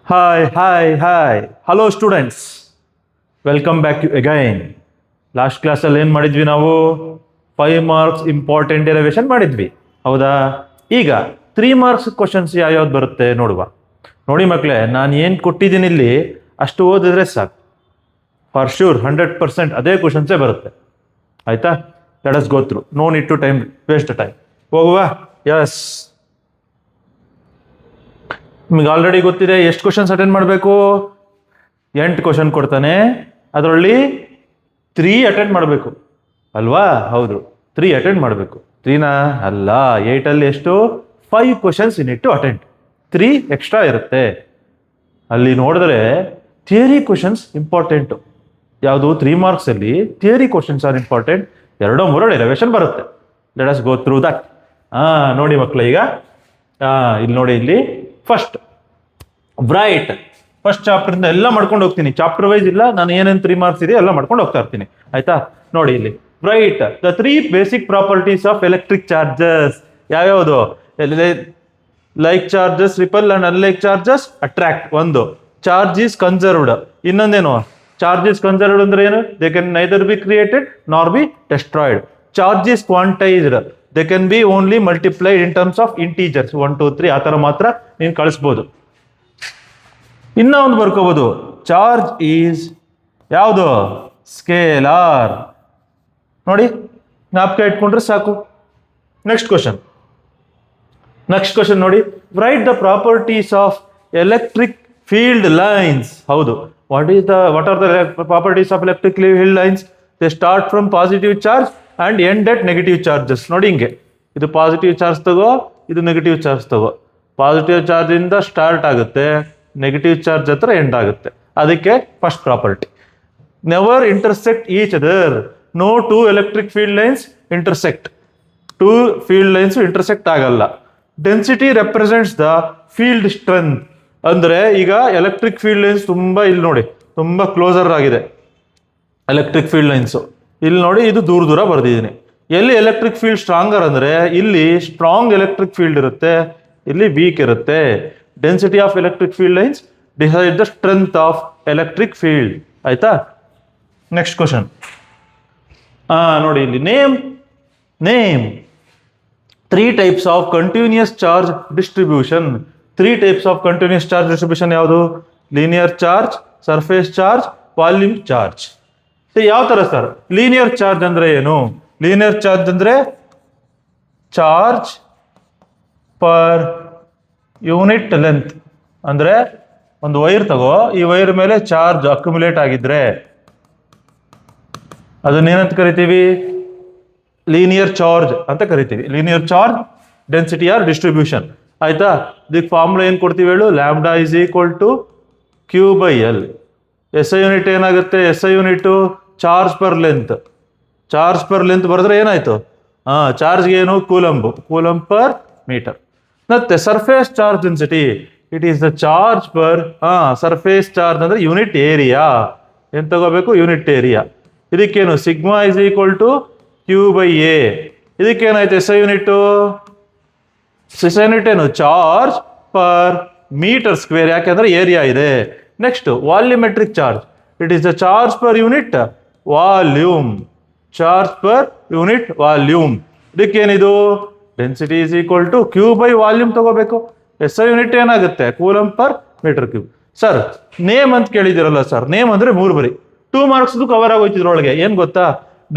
Hi hello students, welcome back again. Last ಕ್ಲಾಸಲ್ಲಿ ಏನು ಮಾಡಿದ್ವಿ ನಾವು? 5 ಮಾರ್ಕ್ಸ್ ಇಂಪಾರ್ಟೆಂಟ್ ಡೆರಿವೇಶನ್ ಮಾಡಿದ್ವಿ, ಹೌದಾ? ಈಗ 3 ಮಾರ್ಕ್ಸ್ ಕ್ವಶನ್ಸ್ ಯಾವ್ಯಾವ್ದು ಬರುತ್ತೆ ನೋಡುವ. ನೋಡಿ ಮಕ್ಕಳೇ, ನಾನು ಏನು ಕೊಟ್ಟಿದ್ದೀನಿ ಇಲ್ಲಿ ಅಷ್ಟು ಓದಿದ್ರೆ ಸಾಕು, ಫಾರ್ ಶ್ಯೂರ್ 100% ಅದೇ ಕ್ವಶನ್ಸೇ ಬರುತ್ತೆ. ಆಯ್ತಾ? Let us go through, no need to time waste time. ಹೋಗುವ? ಯಸ್, ನಿಮಗೆ ಆಲ್ರೆಡಿ ಗೊತ್ತಿದೆ ಎಷ್ಟು ಕ್ವಶನ್ಸ್ ಅಟೆಂಡ್ ಮಾಡಬೇಕು. 8 ಕ್ವಶನ್ ಕೊಡ್ತಾನೆ, ಅದರಲ್ಲಿ 3 ಅಟೆಂಡ್ ಮಾಡಬೇಕು ಅಲ್ವಾ? ಹೌದು, 3 ಅಟೆಂಡ್ ಮಾಡಬೇಕು. 3ನಾ ಅಲ್ಲ, 8ಅಲ್ಲಿ ಎಷ್ಟು? 5 ಕ್ವಶನ್ಸ್ ಇನ್ ಇಟ್ಟು ಅಟೆಂಡ್, 3 ಎಕ್ಸ್ಟ್ರಾ ಇರುತ್ತೆ. ಅಲ್ಲಿ ನೋಡಿದ್ರೆ ಥಿಯರಿ ಕ್ವಶನ್ಸ್ ಇಂಪಾರ್ಟೆಂಟು. ಯಾವುದು? 3 ಮಾರ್ಕ್ಸಲ್ಲಿ theory questions are important. 2-3 derivation ಬರುತ್ತೆ. Let us go through that. ನೋಡಿ ಮಕ್ಕಳು, ಈಗ ಇಲ್ಲಿ ನೋಡಿ, ಇಲ್ಲಿ ಫಸ್ಟ್ ಬ್ರೈಟ್, ಫಸ್ಟ್ ಚಾಪ್ಟರ್ನ ಎಲ್ಲ ಮಾಡ್ಕೊಂಡು ಹೋಗ್ತೀನಿ, ಚಾಪ್ಟರ್ ವೈಸ್ ಇಲ್ಲ, ನಾನು ಏನೇನು 3 ಮಾರ್ಕ್ಸ್ ಇದೆ ಎಲ್ಲ ಮಾಡ್ಕೊಂಡು ಹೋಗ್ತಾ ಇರ್ತೀನಿ. ಆಯ್ತಾ? ನೋಡಿ ಇಲ್ಲಿ write the 3 basic properties of electric charges. ಯಾವ್ಯಾವುದು? Like charges repel and unlike charges attract. ಒಂದು, ಚಾರ್ಜ್ ಈಸ್ ಕನ್ಸರ್ವ್ಡ್. ಇನ್ನೊಂದೇನು? ಚಾರ್ಜ್ ಈಸ್ ಕನ್ಸರ್ವ್ಡ್ ಅಂದ್ರೆ ಏನು? They can neither be created nor be destroyed. Charge is quantised, they can be only multiplied in terms of integers 1 2 3 ಆ ಥರ ಮಾತ್ರ ನೀನು ಕಳಿಸ್ಬೋದು. ಇನ್ನ ಒಂದು ಬರ್ಕೋಬಹುದು, ಚಾರ್ಜ್ ಈಸ್ ಯಾವುದು? ಸ್ಕೇಲಾರ್. ನೋಡಿ, ಜ್ಞಾಪಕ ಇಟ್ಕೊಂಡ್ರೆ ಸಾಕು. ನೆಕ್ಸ್ಟ್ ಕ್ವಶನ್ ನೋಡಿ, write the properties of electric field lines. ಹೌದು, what are the properties of electric field lines? They start from positive charge and end at negative charges. ನೋಡಿ ಹಿಂಗೆ, ಇದು ಪಾಸಿಟಿವ್ ಚಾರ್ಜ್ ತಗೋ, ಇದು ನೆಗೆಟಿವ್ ಚಾರ್ಜ್ ತಗೋ. Positive charge ಇಂದ start ಆಗುತ್ತೆ, negative charge ಹತ್ರ ಎಂಡ್ ಆಗುತ್ತೆ. ಅದಕ್ಕೆ first property. Never intersect each other. No 2 electric field lines intersect. 2 field lines intersect ಆಗಲ್ಲ. Density represents the field strength. ಅಂದ್ರೆ ಈಗ ಎಲೆಕ್ಟ್ರಿಕ್ ಫೀಲ್ಡ್ ಲೈನ್ಸ್ ತುಂಬಾ, ಇಲ್ಲಿ ನೋಡಿ ತುಂಬಾ ಕ್ಲೋಸರ್ ಆಗಿದೆ ಎಲೆಕ್ಟ್ರಿಕ್ ಫೀಲ್ಡ್ ಲೈನ್ಸ್. ಇಲ್ಲಿ ನೋಡಿ, ಇದು ದೂರ ಬರ್ದಿದ್ದೀನಿ. ಎಲ್ಲಿ ಎಲೆಕ್ಟ್ರಿಕ್ ಫೀಲ್ಡ್ ಸ್ಟ್ರಾಂಗರ್ ಅಂದ್ರೆ ಇಲ್ಲಿ ಸ್ಟ್ರಾಂಗ್ ಎಲೆಕ್ಟ್ರಿಕ್ ಫೀಲ್ಡ್ ಇರುತ್ತೆ, ಇಲ್ಲಿ ವೀಕ್ ಇರುತ್ತೆ. Density of electric field lines decide the strength of electric field. ಆಯ್ತಾ? ನೆಕ್ಸ್ಟ್ ಕ್ವಶನ್ ನೋಡಿ, ಇಲ್ಲಿ name 3 types of continuous charge distribution. 3 types of continuous charge distribution ಯಾವುದು? Linear charge, surface charge, volume charge. ಯಾವ ತರ sir? Linear charge ಅಂದ್ರೆ ಏನು? Linear charge ಅಂದ್ರೆ charge per unit length. ಅಂದ್ರೆ ಒಂದು ವೈರ್ ತಗೋ, ಈ ವೈರ್ ಮೇಲೆ ಚಾರ್ಜ್ ಅಕ್ಯುಮುಲೇಟ್ ಆಗಿದ್ರೆ ಅದನ್ನೇನಂತ ಕರಿತೀವಿ? ಲೀನಿಯರ್ ಚಾರ್ಜ್ ಅಂತ ಕರಿತೀವಿ. Linear charge density or distribution. ಆಯ್ತಾ? ಇದಕ್ಕೆ ಫಾರ್ಮುಲಾ ಏನ್ ಕೊಡ್ತೀವಿ ಹೇಳು? Lambda is equal to Q/L. SI unit ಏನಾಗುತ್ತೆ? SI unit charge per length. Charge per length ಬರೆದ್ರೆ ಏನಾಯ್ತು? ಚಾರ್ಜ್ಗೆ ಏನು? Coulomb per metre. ಮತ್ತೆ surface charge density, it is the charge per surface charge ಅಂದ್ರೆ ಯೂನಿಟ್ ಏರಿಯಾ. ಏನ್ ತಗೋಬೇಕು? Unit area. ಇದಕ್ಕೇನು? Sigma is equal to Q/A. ಇದಕ್ಕೇನಾಯ್ತು? SI ಯೂನಿಟ್ ಏನು? ಚಾರ್ಜ್ ಪರ್ ಮೀಟರ್ ಸ್ಕ್ವೇರ್, ಯಾಕೆಂದ್ರೆ ಏರಿಯಾ ಇದೆ. Next volumetric charge, it is the charge per unit volume. Charge per unit volume. ಇದಕ್ಕೇನಿದು? Density is equal to Q/ವಾಲ್ಯೂಮ್ ತಗೋಬೇಕು. SI unit ಏನಾಗುತ್ತೆ? Coulomb per metre cube. Sir name ಅಂತ ಕೇಳಿದಿರಲ್ಲ sir, name ಅಂದ್ರೆ 3 ಬರಿ. 2 ಮಾರ್ಕ್ಸ್ ಕವರ್ ಆಗೋಯ್ತಿದ್ರೊಳಗೆ. ಏನ್ ಗೊತ್ತಾ?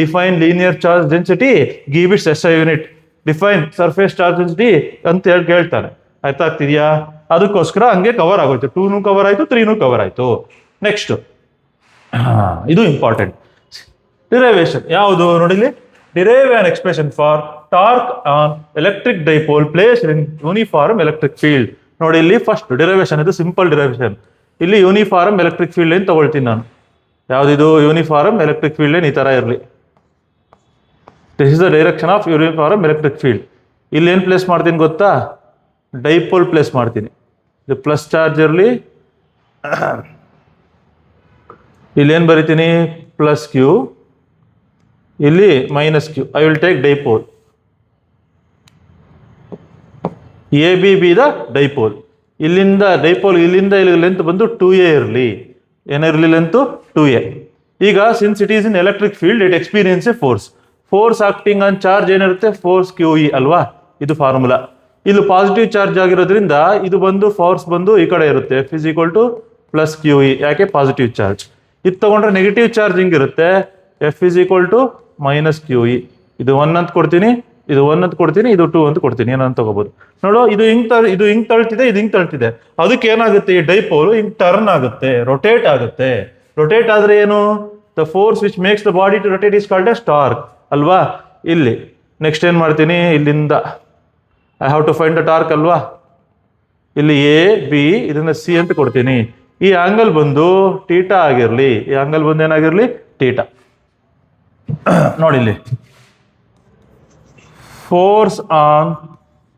Define linear charge density, give it's SI unit. Define surface charge density ಅಂತ ಹೇಳಿ ಕೇಳ್ತಾನೆ. ಆಯ್ತಾ? ಆಗ್ತಿದ್ಯಾ? ಅದಕ್ಕೋಸ್ಕರ ಹಂಗೆ ಕವರ್ ಆಗೋಯ್ತು. 2 ಕವರ್ ಆಯ್ತು, 3 ಕವರ್ ಆಯ್ತು. ನೆಕ್ಸ್ಟ್ ಇದು ಇಂಪಾರ್ಟೆಂಟ್, ಡಿರೈವೇಶನ್. ಯಾವುದು ನೋಡಿಲಿ? Derive an expression for torque on electric dipole place in uniform electric field. ನೋಡಿ ಇಲ್ಲಿ ಫಸ್ಟ್ ಡಿರೈವೇಶನ್, ಇದು ಸಿಂಪಲ್ ಡಿರೈವೇಶನ್. ಇಲ್ಲಿ ಯೂನಿಫಾರ್ಮ್ ಎಲೆಕ್ಟ್ರಿಕ್ ಫೀಲ್ಡ್ ಲೈನ್ ತಗೊಳ್ತೀನಿ ನಾನು. ಯಾವ್ದಿದು? ಯೂನಿಫಾರ್ಮ್ ಎಲೆಕ್ಟ್ರಿಕ್ ಫೀಲ್ಡ್ ಲೈನ್ ಈ ತರ ಇರಲಿ. This is the direction of uniform electric field. ಇಲ್ಲಿ ಏನ್ ಪ್ಲೇಸ್ ಮಾಡ್ತೀನಿ ಗೊತ್ತಾ? ಡೈಪೋಲ್ ಪ್ಲೇಸ್ ಮಾಡ್ತೀನಿ. ಇದು ಪ್ಲಸ್ ಚಾರ್ಜ್ ಇರಲಿ, ಇಲ್ಲಿ ಏನ್ ಬರಿತೀನಿ? ಪ್ಲಸ್ Q, ಇಲ್ಲಿ minus Q. I will take dipole. AB be the dipole. ಇಲ್ಲಿಂದ ಡೈಪೋಲ್ ಇಲ್ಲಿಂದ ಇಲ್ಲಿ ಲೆಂತ್ ಬಂದು 2a ಇರಲಿ, ಏನಿರಲಿ ಲೆಂತು 2a. ಈಗ since it is in electric field it experience A force acting on charge ಏನಿರುತ್ತೆ ಫೋರ್ಸ್ QE ಅಲ್ವಾ, ಇದು ಫಾರ್ಮುಲಾ. ಇಲ್ಲಿ ಪಾಸಿಟಿವ್ ಚಾರ್ಜ್ ಆಗಿರೋದ್ರಿಂದ ಇದು ಬಂದು ಫೋರ್ಸ್ ಬಂದು ಈ ಕಡೆ ಇರುತ್ತೆ, F is equal to plus QE, ಯಾಕೆ ಪಾಸಿಟಿವ್ ಚಾರ್ಜ್. ಇದು ತಗೊಂಡ್ರೆ ನೆಗೆಟಿವ್ ಚಾರ್ಜ್ ಹಿಂಗಿರುತ್ತೆ, F is equal to minus QE. ಇದು 1 ಅಂತ ಕೊಡ್ತೀನಿ, ಇದು 1 ಅಂತ ಕೊಡ್ತೀನಿ, ಇದು 2 ಅಂತ ಕೊಡ್ತೀನಿ, ಏನಂತ ತಗೋಬಹುದು. ನೋಡು ಇದು ಹಿಂಗ್ ತಳ್ತಿದೆ, ಇದು ಹಿಂಗ್ ತಳ್ತಿದೆ, ಅದಕ್ಕೆ ಏನಾಗುತ್ತೆ ಈ ಡೈಪೋಲ್ ಹಿಂಗ್ ಟರ್ನ್ ಆಗುತ್ತೆ, ರೊಟೇಟ್ ಆಗುತ್ತೆ. ರೊಟೇಟ್ ಆದ್ರೆ ಏನು, the force which makes the body to rotate is called as torque ಅಲ್ವಾ. ಇಲ್ಲಿ ನೆಕ್ಸ್ಟ್ ಏನ್ ಮಾಡ್ತೀನಿ, ಇಲ್ಲಿಂದ I have to find the torque ಅಲ್ವಾ. ಇಲ್ಲಿ A B ಇದನ್ನ C ಅಂತ ಕೊಡ್ತೀನಿ. ಈ ಆಂಗಲ್ ಬಂದು ಥೀಟಾ ಆಗಿರ್ಲಿ, ಈ ಆಂಗಲ್ ಬಂದು ಏನಾಗಿರ್ಲಿ ಥೀಟಾ. ನೋಡಿಲ್ಲಿ ಫೋರ್ಸ್ ಆನ್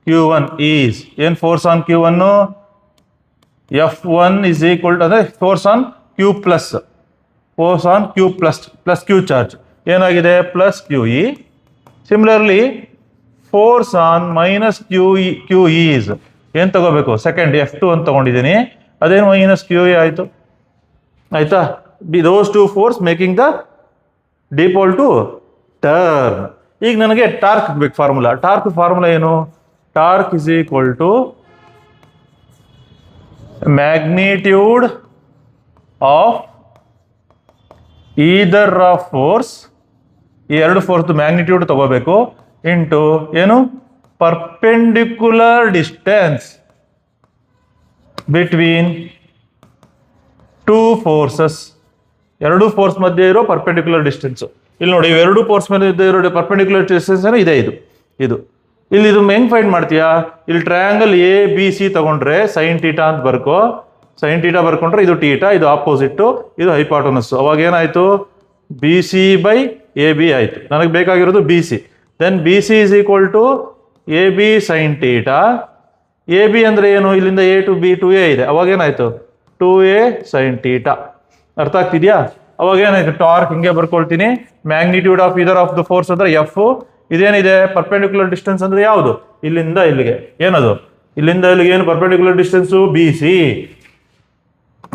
Q1 ಈಸ್ ಏನ್ force on Q1 F1 is equal to ಅಂದ್ರೆ force on Q plus, force on Q plus Q charge ಏನಾಗಿದೆ plus QE. Similarly force on minus QE is ಏನ್ ತಗೋಬೇಕು second F2 ಅಂತ ತಗೊಂಡಿದ್ದೀನಿ, ಅದೇನು minus QE ಆಯ್ತು ಆಯ್ತಾ. Those two force making the dipole to turn. ಈಗ ನನಗೆ ಟಾರ್ಕ್ ಬೇಕು ಫಾರ್ಮುಲಾ. ಟಾರ್ಕ್ ಫಾರ್ಮುಲಾ ಏನು, torque is equal to magnitude of either of force, ಈ ಎರಡು ಫೋರ್ಸ್ ಮ್ಯಾಗ್ನಿಟ್ಯೂಡ್ ತಗೋಬೇಕು, ಇಂಟು ಏನು perpendicular distance between two forces. ಎರಡು ಫೋರ್ಸ್ ಮಧ್ಯೆ ಇರೋ ಪರ್ಪೆಂಡಿಕ್ಯುಲರ್ ಡಿಸ್ಟೆನ್ಸ್. ಇಲ್ಲಿ ನೋಡಿ ಇವೆರಡು ಫೋರ್ಸ್ ಮಧ್ಯೆ ಇರೋ ಪರ್ಪೆಂಡಿಕ್ಯುಲರ್ ಡಿಸ್ಟೆನ್ಸ್ ಇದೆ, ಇದು ಇಲ್ಲಿ ಇದು ಹೆಂಗ್ ಫೈಂಡ್ ಮಾಡ್ತೀಯಾ, ಇಲ್ಲಿ ಟ್ರಯಾಂಗಲ್ ABC ತಗೊಂಡ್ರೆ ಸೈನ್ ಥೀಟಾ ಅಂತ ಬರ್ಕೋ, ಸೈನ್ ಥೀಟಾ ಬರ್ಕೊಂಡ್ರೆ ಇದು ಥೀಟಾ, ಇದು ಆಪೋಸಿಟ್, ಇದು ಹೈಪಾಟೋನಸ್. ಅವಾಗ ಏನಾಯ್ತು BC ಬೈ AB ಆಯ್ತು. ನನಗೆ ಬೇಕಾಗಿರೋದು BC. Then BC is equal to AB sine theta. AB ಅಂದ್ರೆ ಏನು, ಇಲ್ಲಿಂದ A ಟು B 2a ಇದೆ, ಅವಾಗ ಏನಾಯ್ತು 2a ಸೈನ್ ಥೀಟಾ. ಅರ್ಥ ಆಗ್ತಿದ್ಯಾ. ಅವಾಗ ಏನಾಯ್ತು ಟಾರ್ಕ್ ಹಿಂಗೆ ಬರ್ಕೊಳ್ತೀನಿ, ಮ್ಯಾಗ್ನಿಟ್ಯೂಡ್ ಆಫ್ ಇದರ್ ಆಫ್ ದ ಫೋರ್ಸ್ ಅಂದ್ರೆ F, ಇದೇನಿದೆ ಪರ್ಪೆಂಡಿಕ್ಯುಲರ್ ಡಿಸ್ಟೆನ್ಸ್ ಅಂದ್ರೆ ಯಾವುದು, ಇಲ್ಲಿಂದ ಇಲ್ಲಿಗೆ ಏನದು, ಇಲ್ಲಿಂದ ಇಲ್ಲಿಗೆ ಏನು ಪರ್ಪೆಂಡಿಕ್ಯುಲರ್ ಡಿಸ್ಟೆನ್ಸು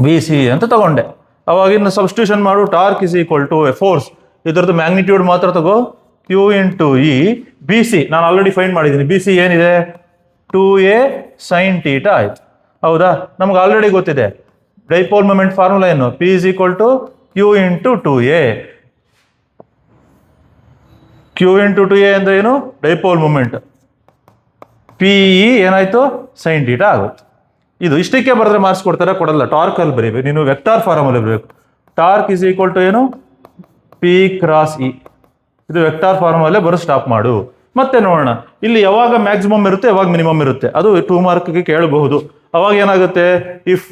BC ಅಂತ ತಗೊಂಡೆ. ಅವಾಗಿನ ಸಬ್ಸ್ಟಿಟ್ಯೂಷನ್ ಮಾಡು, torque is equal to force, ಇದರದ್ದು ಮ್ಯಾಗ್ನಿಟ್ಯೂಡ್ ಮಾತ್ರ ತಗೋ, Q ಇಂಟು E. BC ನಾನು ಆಲ್ರೆಡಿ ಫೈಂಡ್ ಮಾಡಿದ್ದೀನಿ, BC ಏನಿದೆ 2a ಸೈನ್ ಥೀಟಾ ಆಯ್ತು. ಹೌದಾ, ನಮ್ಗೆ ಆಲ್ರೆಡಿ ಗೊತ್ತಿದೆ ಡೈಪೋಲ್ ಮೊಮೆಂಟ್ ಫಾರ್ಮುಲಾ ಏನು, P is equal to Q into 2a. Q into 2a ಅಂದ್ರೆ ಏನು ಡೈಪೋಲ್ ಮೊಮೆಂಟ್, PE ಏನಾಯ್ತು ಸೈನ್ ಥೀಟಾ ಆಗುತ್ತೆ. ಇದು ಇಷ್ಟಕ್ಕೆ ಬರೆದ್ರೆ ಮಾರ್ಕ್ಸ್ ಕೊಡ್ತಾರೆ, ಕೊಡಲ್ಲ. ಟಾರ್ಕ್ ಅಲ್ಲಿ ಬರೀಬೇಕು ನೀನು, ವೆಕ್ಟಾರ್ ಫಾರ್ಮುಲಾ ಬರಬೇಕು. ಟಾರ್ಕ್ ಇಸ್ ಈಕ್ವಲ್ ಟು ಏನು P ಕ್ರಾಸ್ E, ಇದು ವೆಕ್ಟಾರ್ ಫಾರ್ಮುಲಾ ಬರೋ ಸ್ಟಾಪ್ ಮಾಡು. ಮತ್ತೆ ನೋಡೋಣ ಇಲ್ಲಿ ಯಾವಾಗ ಮ್ಯಾಕ್ಸಿಮಮ್ ಇರುತ್ತೆ ಯಾವಾಗ ಮಿನಿಮಮ್ ಇರುತ್ತೆ, ಅದು 2 ಮಾರ್ಕ್ಗೆ ಕೇಳಬಹುದು. ಅವಾಗ ಏನಾಗುತ್ತೆ, if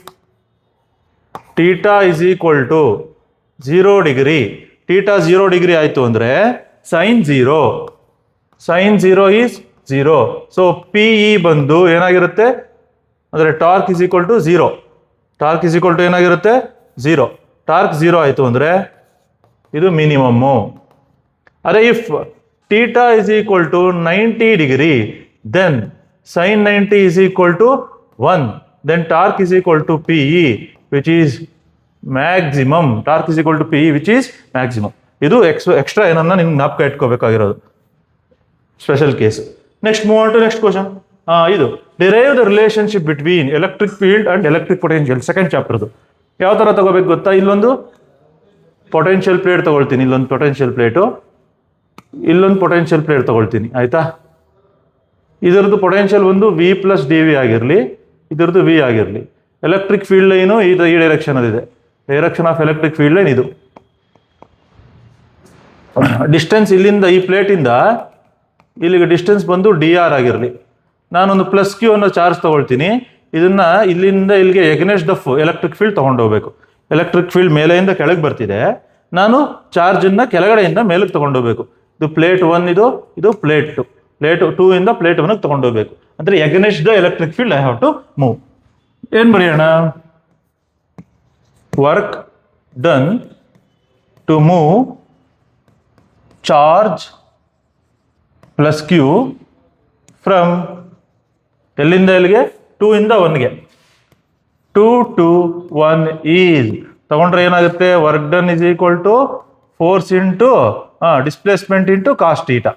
theta is equal to 0 degree, theta 0 degree ಆಯ್ತು ಅಂದ್ರೆ ಸೈನ್ 0 ಈಸ್ 0. ಸೊ PE ಬಂದು ಏನಾಗಿರುತ್ತೆ ಅಂದ್ರೆ torque is equal to 0. Torque is equal to ಏನಾಗಿರುತ್ತೆ 0. ಟಾರ್ಕ್ 0 ಆಯ್ತು ಅಂದ್ರೆ ಇದು ಮಿನಿಮಮ್ಮು. ಅರೆ if theta is equal to 90 degree, then sine 90 is equal to 1, then torque is equal to PE which is maximum. Torque is equal to PE which is maximum. ಇದು extra ಏನನ್ನ ನಿಮ್ಗೆ ಜ್ಞಾಪಕ ಇಟ್ಕೋಬೇಕಾಗಿರೋದು, special case. Next move on to next question. ಇದು derive the relationship between electric field and electric potential, second ಚಾಪ್ಟರ್ದು. ಯಾವ ತರ ತಗೋಬೇಕು ಗೊತ್ತಾ, ಇಲ್ಲೊಂದು ಪೊಟೆನ್ಷಿಯಲ್ ಪ್ಲೇಟ್ ತಗೊಳ್ತೀನಿ, ಇಲ್ಲೊಂದು ಪೊಟೆನ್ಷಿಯಲ್ ಪ್ಲೇಟು, ಇಲ್ಲೊಂದು ಪೊಟೆನ್ಷಿಯಲ್ ಪ್ಲೇಟ್ ತಗೊಳ್ತೀನಿ ಆಯ್ತಾ. ಇದರದ್ದು ಪೊಟೆನ್ಷಿಯಲ್ ಒಂದು V ಪ್ಲಸ್ DV ಆಗಿರಲಿ, ಇದರದ್ದು V ಆಗಿರಲಿ. ಎಲೆಕ್ಟ್ರಿಕ್ ಫೀಲ್ಡ್ ಲೈನು ಈ ಡೈರೆಕ್ಷನ್ ಅಲ್ಲಿದೆ, direction of electric field line ಇದು. ಡಿಸ್ಟೆನ್ಸ್ ಇಲ್ಲಿಂದ ಈ ಪ್ಲೇಟಿಂದ ಇಲ್ಲಿಗೆ ಡಿಸ್ಟೆನ್ಸ್ ಬಂದು DR ಆಗಿರಲಿ. ನಾನೊಂದು ಪ್ಲಸ್ Q ಅನ್ನೋ ಚಾರ್ಜ್ ತಗೊಳ್ತೀನಿ, ಇದನ್ನ ಇಲ್ಲಿಂದ ಇಲ್ಲಿಗೆ ಎಗ್ನೆಸ್ಟ್ ದ ಎಲೆಕ್ಟ್ರಿಕ್ ಫೀಲ್ಡ್ ತಗೊಂಡೋಗ್ಬೇಕು. ಎಲೆಕ್ಟ್ರಿಕ್ ಫೀಲ್ಡ್ ಮೇಲೆಯಿಂದ ಕೆಳಗೆ ಬರ್ತಿದೆ, ನಾನು ಚಾರ್ಜನ್ನ ಕೆಳಗಡೆಯಿಂದ ಮೇಲಕ್ಕೆ ತಗೊಂಡೋಗ್ಬೇಕು. ಇದು ಪ್ಲೇಟ್ 1, ಇದು ಪ್ಲೇಟ್ 2, ಪ್ಲೇಟ್ 2 ಇಂದ ಪ್ಲೇಟ್ 1 ತಗೊಂಡೋಗ್ಬೇಕು. ಅಂದ್ರೆ against the electric field I have to move. ಏನ್ ಬರೆಯೋಣ, work done to move charge plus Q from ಎಲ್ಲಿಂದ ಎಲ್ಲಿಗೆ 2 ಇಂದ 1ಗೆ. 2 to 1 is ತಗೊಂಡ್ರೆ ಏನಾಗುತ್ತೆ, work done is equal to force into displacement into cos theta.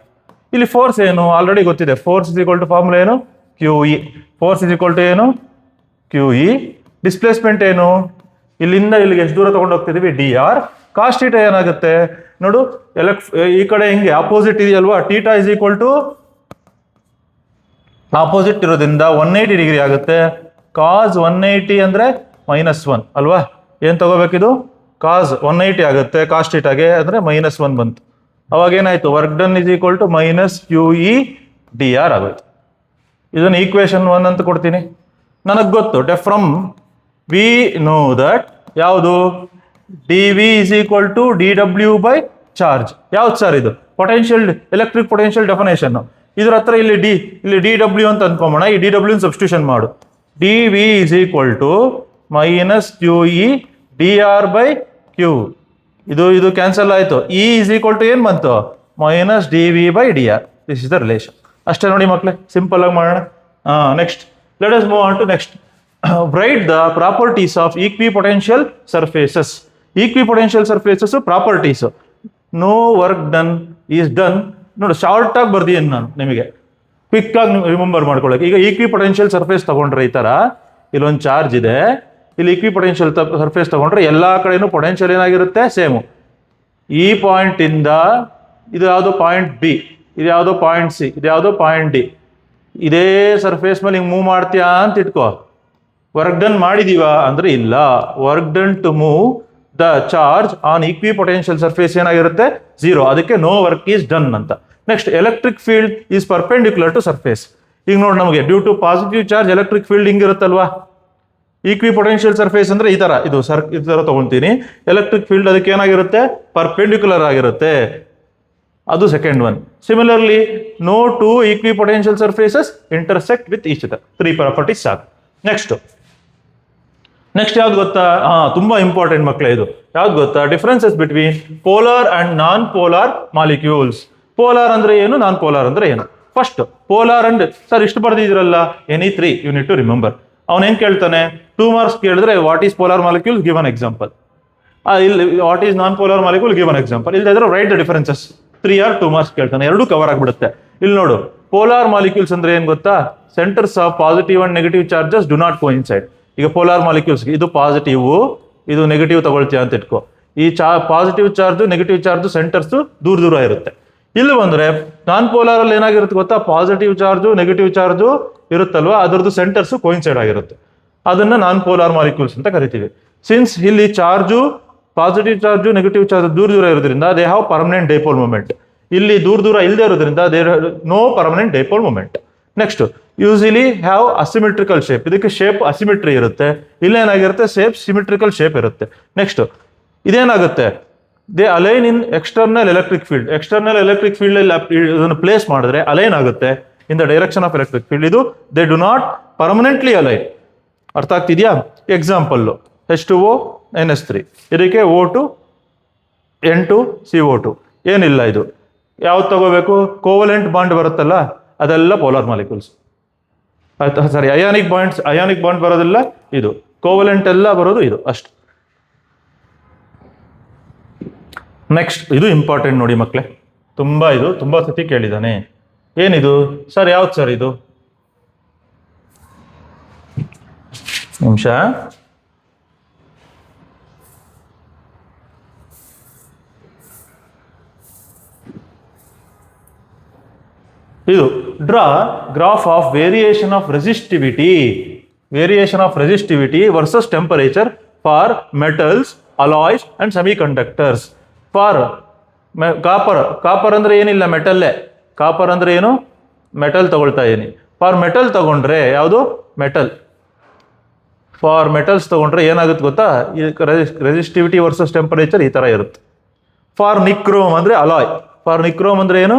ಇಲ್ಲಿ ಫೋರ್ಸ್ ಏನು ಆಲ್ರೆಡಿ ಗೊತ್ತಿದೆ, force is equal to formula ಏನು, Q E. Force is equal to ಏನು, ಕ್ಯೂ ಇ. ಡಿಸ್ಪ್ಲೇಸ್ಮೆಂಟ್ ಏನು, ಇಲ್ಲಿಂದ ಇಲ್ಲಿಗೆ ಎಷ್ಟು ದೂರ ತಗೊಂಡು ಹೋಗ್ತಿದೀವಿ, ಡಿ ಆರ್. ಕಾಸ್ಟ್ ಥೀಟಾ ಏನಾಗುತ್ತೆ ನೋಡು, ಈ ಕಡೆ ಹಿಂಗೆ ಆಪೋಸಿಟ್ ಇದೆಯಲ್ವಾ, theta is equal to opposite ಇರೋದ್ರಿಂದ 180 ಡಿಗ್ರಿ ಆಗುತ್ತೆ. ಕಾಸ್ 180 ಅಂದ್ರೆ -1 ಅಲ್ವಾ, ಏನ್ ತಗೋಬೇಕಿದು, ಕಾಸ್ 180 ಆಗುತ್ತೆ ಕಾಸ್ಟ್ ಥೀಟಾಗೆ, ಅಂದ್ರೆ -1 ಬಂತು. ಅವಾಗ ಏನಾಯ್ತು, work done is equal to minus Q E D R ಆಗೋಯ್ತು. ಇದನ್ನು ಈಕ್ವೇಶನ್ 1 ಅಂತ ಕೊಡ್ತೀನಿ. ನನಗೆ ಗೊತ್ತು ಫ್ರಮ್ ವಿ ನೋ ದಟ್ ಯಾವುದು, D V is equal to D W by charge. ಯಾವ್ದು ಸರ್ ಇದು, ಪೊಟೆನ್ಷಿಯಲ್ ಎಲೆಕ್ಟ್ರಿಕ್ ಪೊಟೆನ್ಷಿಯಲ್ ಡೆಫಿನೇಷನ್. ಇದ್ರ ಹತ್ರ ಇಲ್ಲಿ ಡಿ ಡಬ್ಲ್ಯೂ ಅಂತ ಅನ್ಕೊಂಬೋಣ. ಈ ಡಿ ಡಬ್ಲ್ಯೂ ಸಬ್ಸ್ಟಿಟ್ಯೂಷನ್ ಮಾಡು. D V is equal to minus Q E D R by Q. ಇದು ಕ್ಯಾನ್ಸಲ್ ಆಯ್ತು. ಇ ಇಸ್ ಈಕ್ವಲ್ ಟು ಏನ್ ಬಂತು, minus D V by D R. This is the relation. ಅಷ್ಟೇ ನೋಡಿ ಮಕ್ಕಳೇ, ಸಿಂಪಲ್ ಆಗಿ ಮಾಡೋಣ. Next let us move on to next. write the properties of equipotential surfaces. Equipotential surfaces properties. No work done is done. ನೋಡಿ short ಆಗಿ ಬರ್ದೀನಿ ನಾನು ನಿಮಗೆ, ಕ್ವಿಕ್ ಆಗಿ ರಿಮೆಂಬರ್ ಮಾಡ್ಕೊಳ್ಳೋಕೆ. ಈಗ ಈಕ್ವಿಪೊಟೆನ್ಷಿಯಲ್ ಸರ್ಫೇಸ್ ತಗೊಂಡ್ರೆ ಈ ತರ ಇಲ್ಲೊಂದು ಚಾರ್ಜ್ ಇದೆ, ಇಲ್ಲಿ ಈಕ್ವಿಪೊಟೆನ್ಷಿಯಲ್ ಸರ್ಫೇಸ್ ತಗೊಂಡ್ರೆ ಎಲ್ಲಾ ಕಡೆನೂ ಪೊಟೆನ್ಷಿಯಲ್ ಏನಾಗಿರುತ್ತೆ, ಸೇಮು. ಈ ಪಾಯಿಂಟ್ ಇಂದ ಇದು ಯಾವುದೋ ಪಾಯಿಂಟ್ ಬಿ, ಇದು ಯಾವುದೋ ಪಾಯಿಂಟ್ ಸಿ, ಇದು ಯಾವುದೋ ಪಾಯಿಂಟ್ ಡಿ. ಇದೇ ಸರ್ಫೇಸ್ ಮೇಲೆ ಹಿಂಗೆ ಮೂವ್ ಮಾಡ್ತೀಯಾ ಅಂತ ಇಟ್ಕೋ. ವರ್ಕ್ ಡನ್ ಮಾಡಿದೀವಾ ಅಂದ್ರೆ ಇಲ್ಲ. Work done to move the charge on equipotential surface ಏನಾಗಿರುತ್ತೆ, 0. ಅದಕ್ಕೆ ನೋ ವರ್ಕ್ ಈಸ್ ಡನ್ ಅಂತ. Next electric field is perpendicular to surface. ಈಗ ನೋಡಿ ನಮಗೆ due to positive charge electric field ಹಿಂಗಿರುತ್ತಲ್ವಾ. ಈಕ್ವಿಪೊಟೆನ್ಷಿಯಲ್ ಸರ್ಫೇಸ್ ಅಂದ್ರೆ ಈ ತರ, ಇದು ಈ ತರ ತಗೊಂತೀನಿ. ಎಲೆಕ್ಟ್ರಿಕ್ ಫೀಲ್ಡ್ ಅದಕ್ಕೆ ಏನಾಗಿರುತ್ತೆ, ಪರ್ಪೆಂಡಿಕ್ಯುಲರ್ ಆಗಿರುತ್ತೆ. ಅದು second one. Similarly no two equipotential surfaces intersect with each other. 3 properties ಸಾಕು. ನೆಕ್ಸ್ಟ್ ಯಾವ್ದು ಗೊತ್ತಾ, ತುಂಬಾ ಇಂಪಾರ್ಟೆಂಟ್ ಮಕ್ಕಳೇ ಇದು. ಯಾವ್ದು ಗೊತ್ತಾ, differences between polar and non polar molecules. Polar ಅಂದ್ರೆ ಏನು, ನಾನ್ ಪೋಲಾರ್ ಅಂದ್ರೆ ಏನು. ಫಸ್ಟ್ ಪೋಲಾರ್ ಅಂಡ್ ಸರ್ ಇಷ್ಟು ಬರ್ದಿದ್ರಲ್ಲ, any 3 you need to remember. ಅವನ್ ಏನ್ ಕೇಳ್ತಾನೆ, 2 ಮಾರ್ಕ್ಸ್ ಕೇಳಿದ್ರೆ what is polar molecule, give an example. ಇಲ್ಲಿ what is non polar molecule, give an example. ಇಲ್ಲದ್ರೆ write the differences. 3 or 2 marks ಕೇಳ್ತಾನೆ, ಎರಡೂ ಕವರ್ ಆಗ್ಬಿಡುತ್ತೆ. ಇಲ್ಲಿ ನೋಡು, ಪೋಲಾರ್ ಮಾಲಿಕ್ಯೂಲ್ಸ್ ಅಂದ್ರೆ ಏನ್ ಗೊತ್ತಾ, centres of positive and negative charges do not coincide. ಈಗ ಪೋಲಾರ್ ಮಾಲಿಕ್ಯೂಲ್ಸ್ ಇದು ಪಾಸಿಟಿವ್, ಇದು ನೆಗೆಟಿವ್ ತಗೊಳ್ತೀಯ ಅಂತ ಇಟ್ಕೋ. ಈ positive charge negative charge centres ದೂರ ದೂರ ಇರುತ್ತೆ. ಇಲ್ಲಿ ಬಂದ್ರೆ ನಾನ್ ಪೋಲಾರ್ ಅಲ್ಲಿ ಏನಾಗಿರುತ್ತೆ ಗೊತ್ತಾ, ಪಾಸಿಟಿವ್ ಚಾರ್ಜು ನೆಗೆಟಿವ್ ಚಾರ್ಜು ಇರುತ್ತಲ್ವಾ, ಅದರದ್ದು ಸೆಂಟರ್ಸ್ ಕೋಇನ್ಸೈಡ್ ಆಗಿರುತ್ತೆ. ಅದನ್ನ ನಾನ್ ಪೋಲಾರ್ ಮಾಲಿಕ್ಯೂಲ್ಸ್ ಅಂತ ಕರಿತೀವಿ. ಸಿನ್ಸ್ ಇಲ್ಲಿ charge positive charge negative charge ದೂರ ದೂರ ಇರೋದ್ರಿಂದ they have permanent dipole moment. ಇಲ್ಲಿ ದೂರ ದೂರ ಇಲ್ಲದೆ ಇರೋದ್ರಿಂದ there no permanent dipole moment. Next usually have asymmetrical shape. ಇದಕ್ಕೆ ಶೇಪ್ ಅಸಿಮೆಟ್ರಿ ಇರುತ್ತೆ, ಇಲ್ಲೇನಾಗಿರುತ್ತೆ ಶೇಪ್ ಸಿಮೆಟ್ರಿಕಲ್ ಶೇಪ್ ಇರುತ್ತೆ. ನೆಕ್ಸ್ಟ್ ಇದೇನಾಗುತ್ತೆ, they align in external electric field. External electric field ಇದನ್ನು ಪ್ಲೇಸ್ ಮಾಡಿದ್ರೆ ಅಲೈನ್ ಆಗುತ್ತೆ in the direction of electric field. ಇದು they do not permanently align. ಅರ್ಥ ಆಗ್ತಿದ್ಯಾ? ಎಕ್ಸಾಂಪಲ್ H2O NH3, ಇದಕ್ಕೆ O2 N2 CO2 ಏನಿಲ್ಲ. ಇದು ಯಾವ್ದು ತಗೋಬೇಕು, ಕೋವಲೆಂಟ್ ಬಾಂಡ್ ಬರುತ್ತಲ್ಲ ಅದೆಲ್ಲ ಪೋಲಾರ್ ಮಾಲಿಕ್ಯೂಲ್ಸ್. ಆಯ್ತಾ? ಸಾರಿ, ಅಯಾನಿಕ್ ಬಾಂಡ್ ಬರೋದಿಲ್ಲ, ಇದು ಕೋವಲೆಂಟ್ ಎಲ್ಲ ಬರೋದು ಇದು ಅಷ್ಟು. ನೆಕ್ಸ್ಟ್ ಇದು ಇಂಪಾರ್ಟೆಂಟ್ ನೋಡಿ ಮಕ್ಕಳೇ, ತುಂಬಾ ಸತಿ ಕೇಳಿದಾನೆ. ಏನಿದು ಸರ್, ಯಾವ್ದು ಸರ್ ಇದು, ನಿಮಿಷ. ಇದು draw graph of variation of resistivity versus temperature for metals, alloys and semi conductors. For copper ಅಂದ್ರೆ ಏನಿಲ್ಲ, ಮೆಟಲ್ಲೇ. ಕಾಪರ್ ಅಂದ್ರೆ ಏನು, ಮೆಟಲ್ ತಗೊಳ್ತಾ ಇದೀನಿ. ಫಾರ್ ಮೆಟಲ್ ತಗೊಂಡ್ರೆ ಯಾವುದು, ಮೆಟಲ್. ಫಾರ್ ಮೆಟಲ್ಸ್ ತಗೊಂಡ್ರೆ ಏನಾಗುತ್ತೆ ಗೊತ್ತಾ, ರೆಸಿಸ್ಟಿವಿಟಿ ವರ್ಸಸ್ ಟೆಂಪರೇಚರ್ ಈ ತರ ಇರುತ್ತೆ. ಫಾರ್ ನಿಕ್ರೋಮ್ ಅಂದ್ರೆ ಅಲಾಯ್. ಫಾರ್ ನಿಕ್ರೋಮ್ ಅಂದ್ರೆ ಏನು,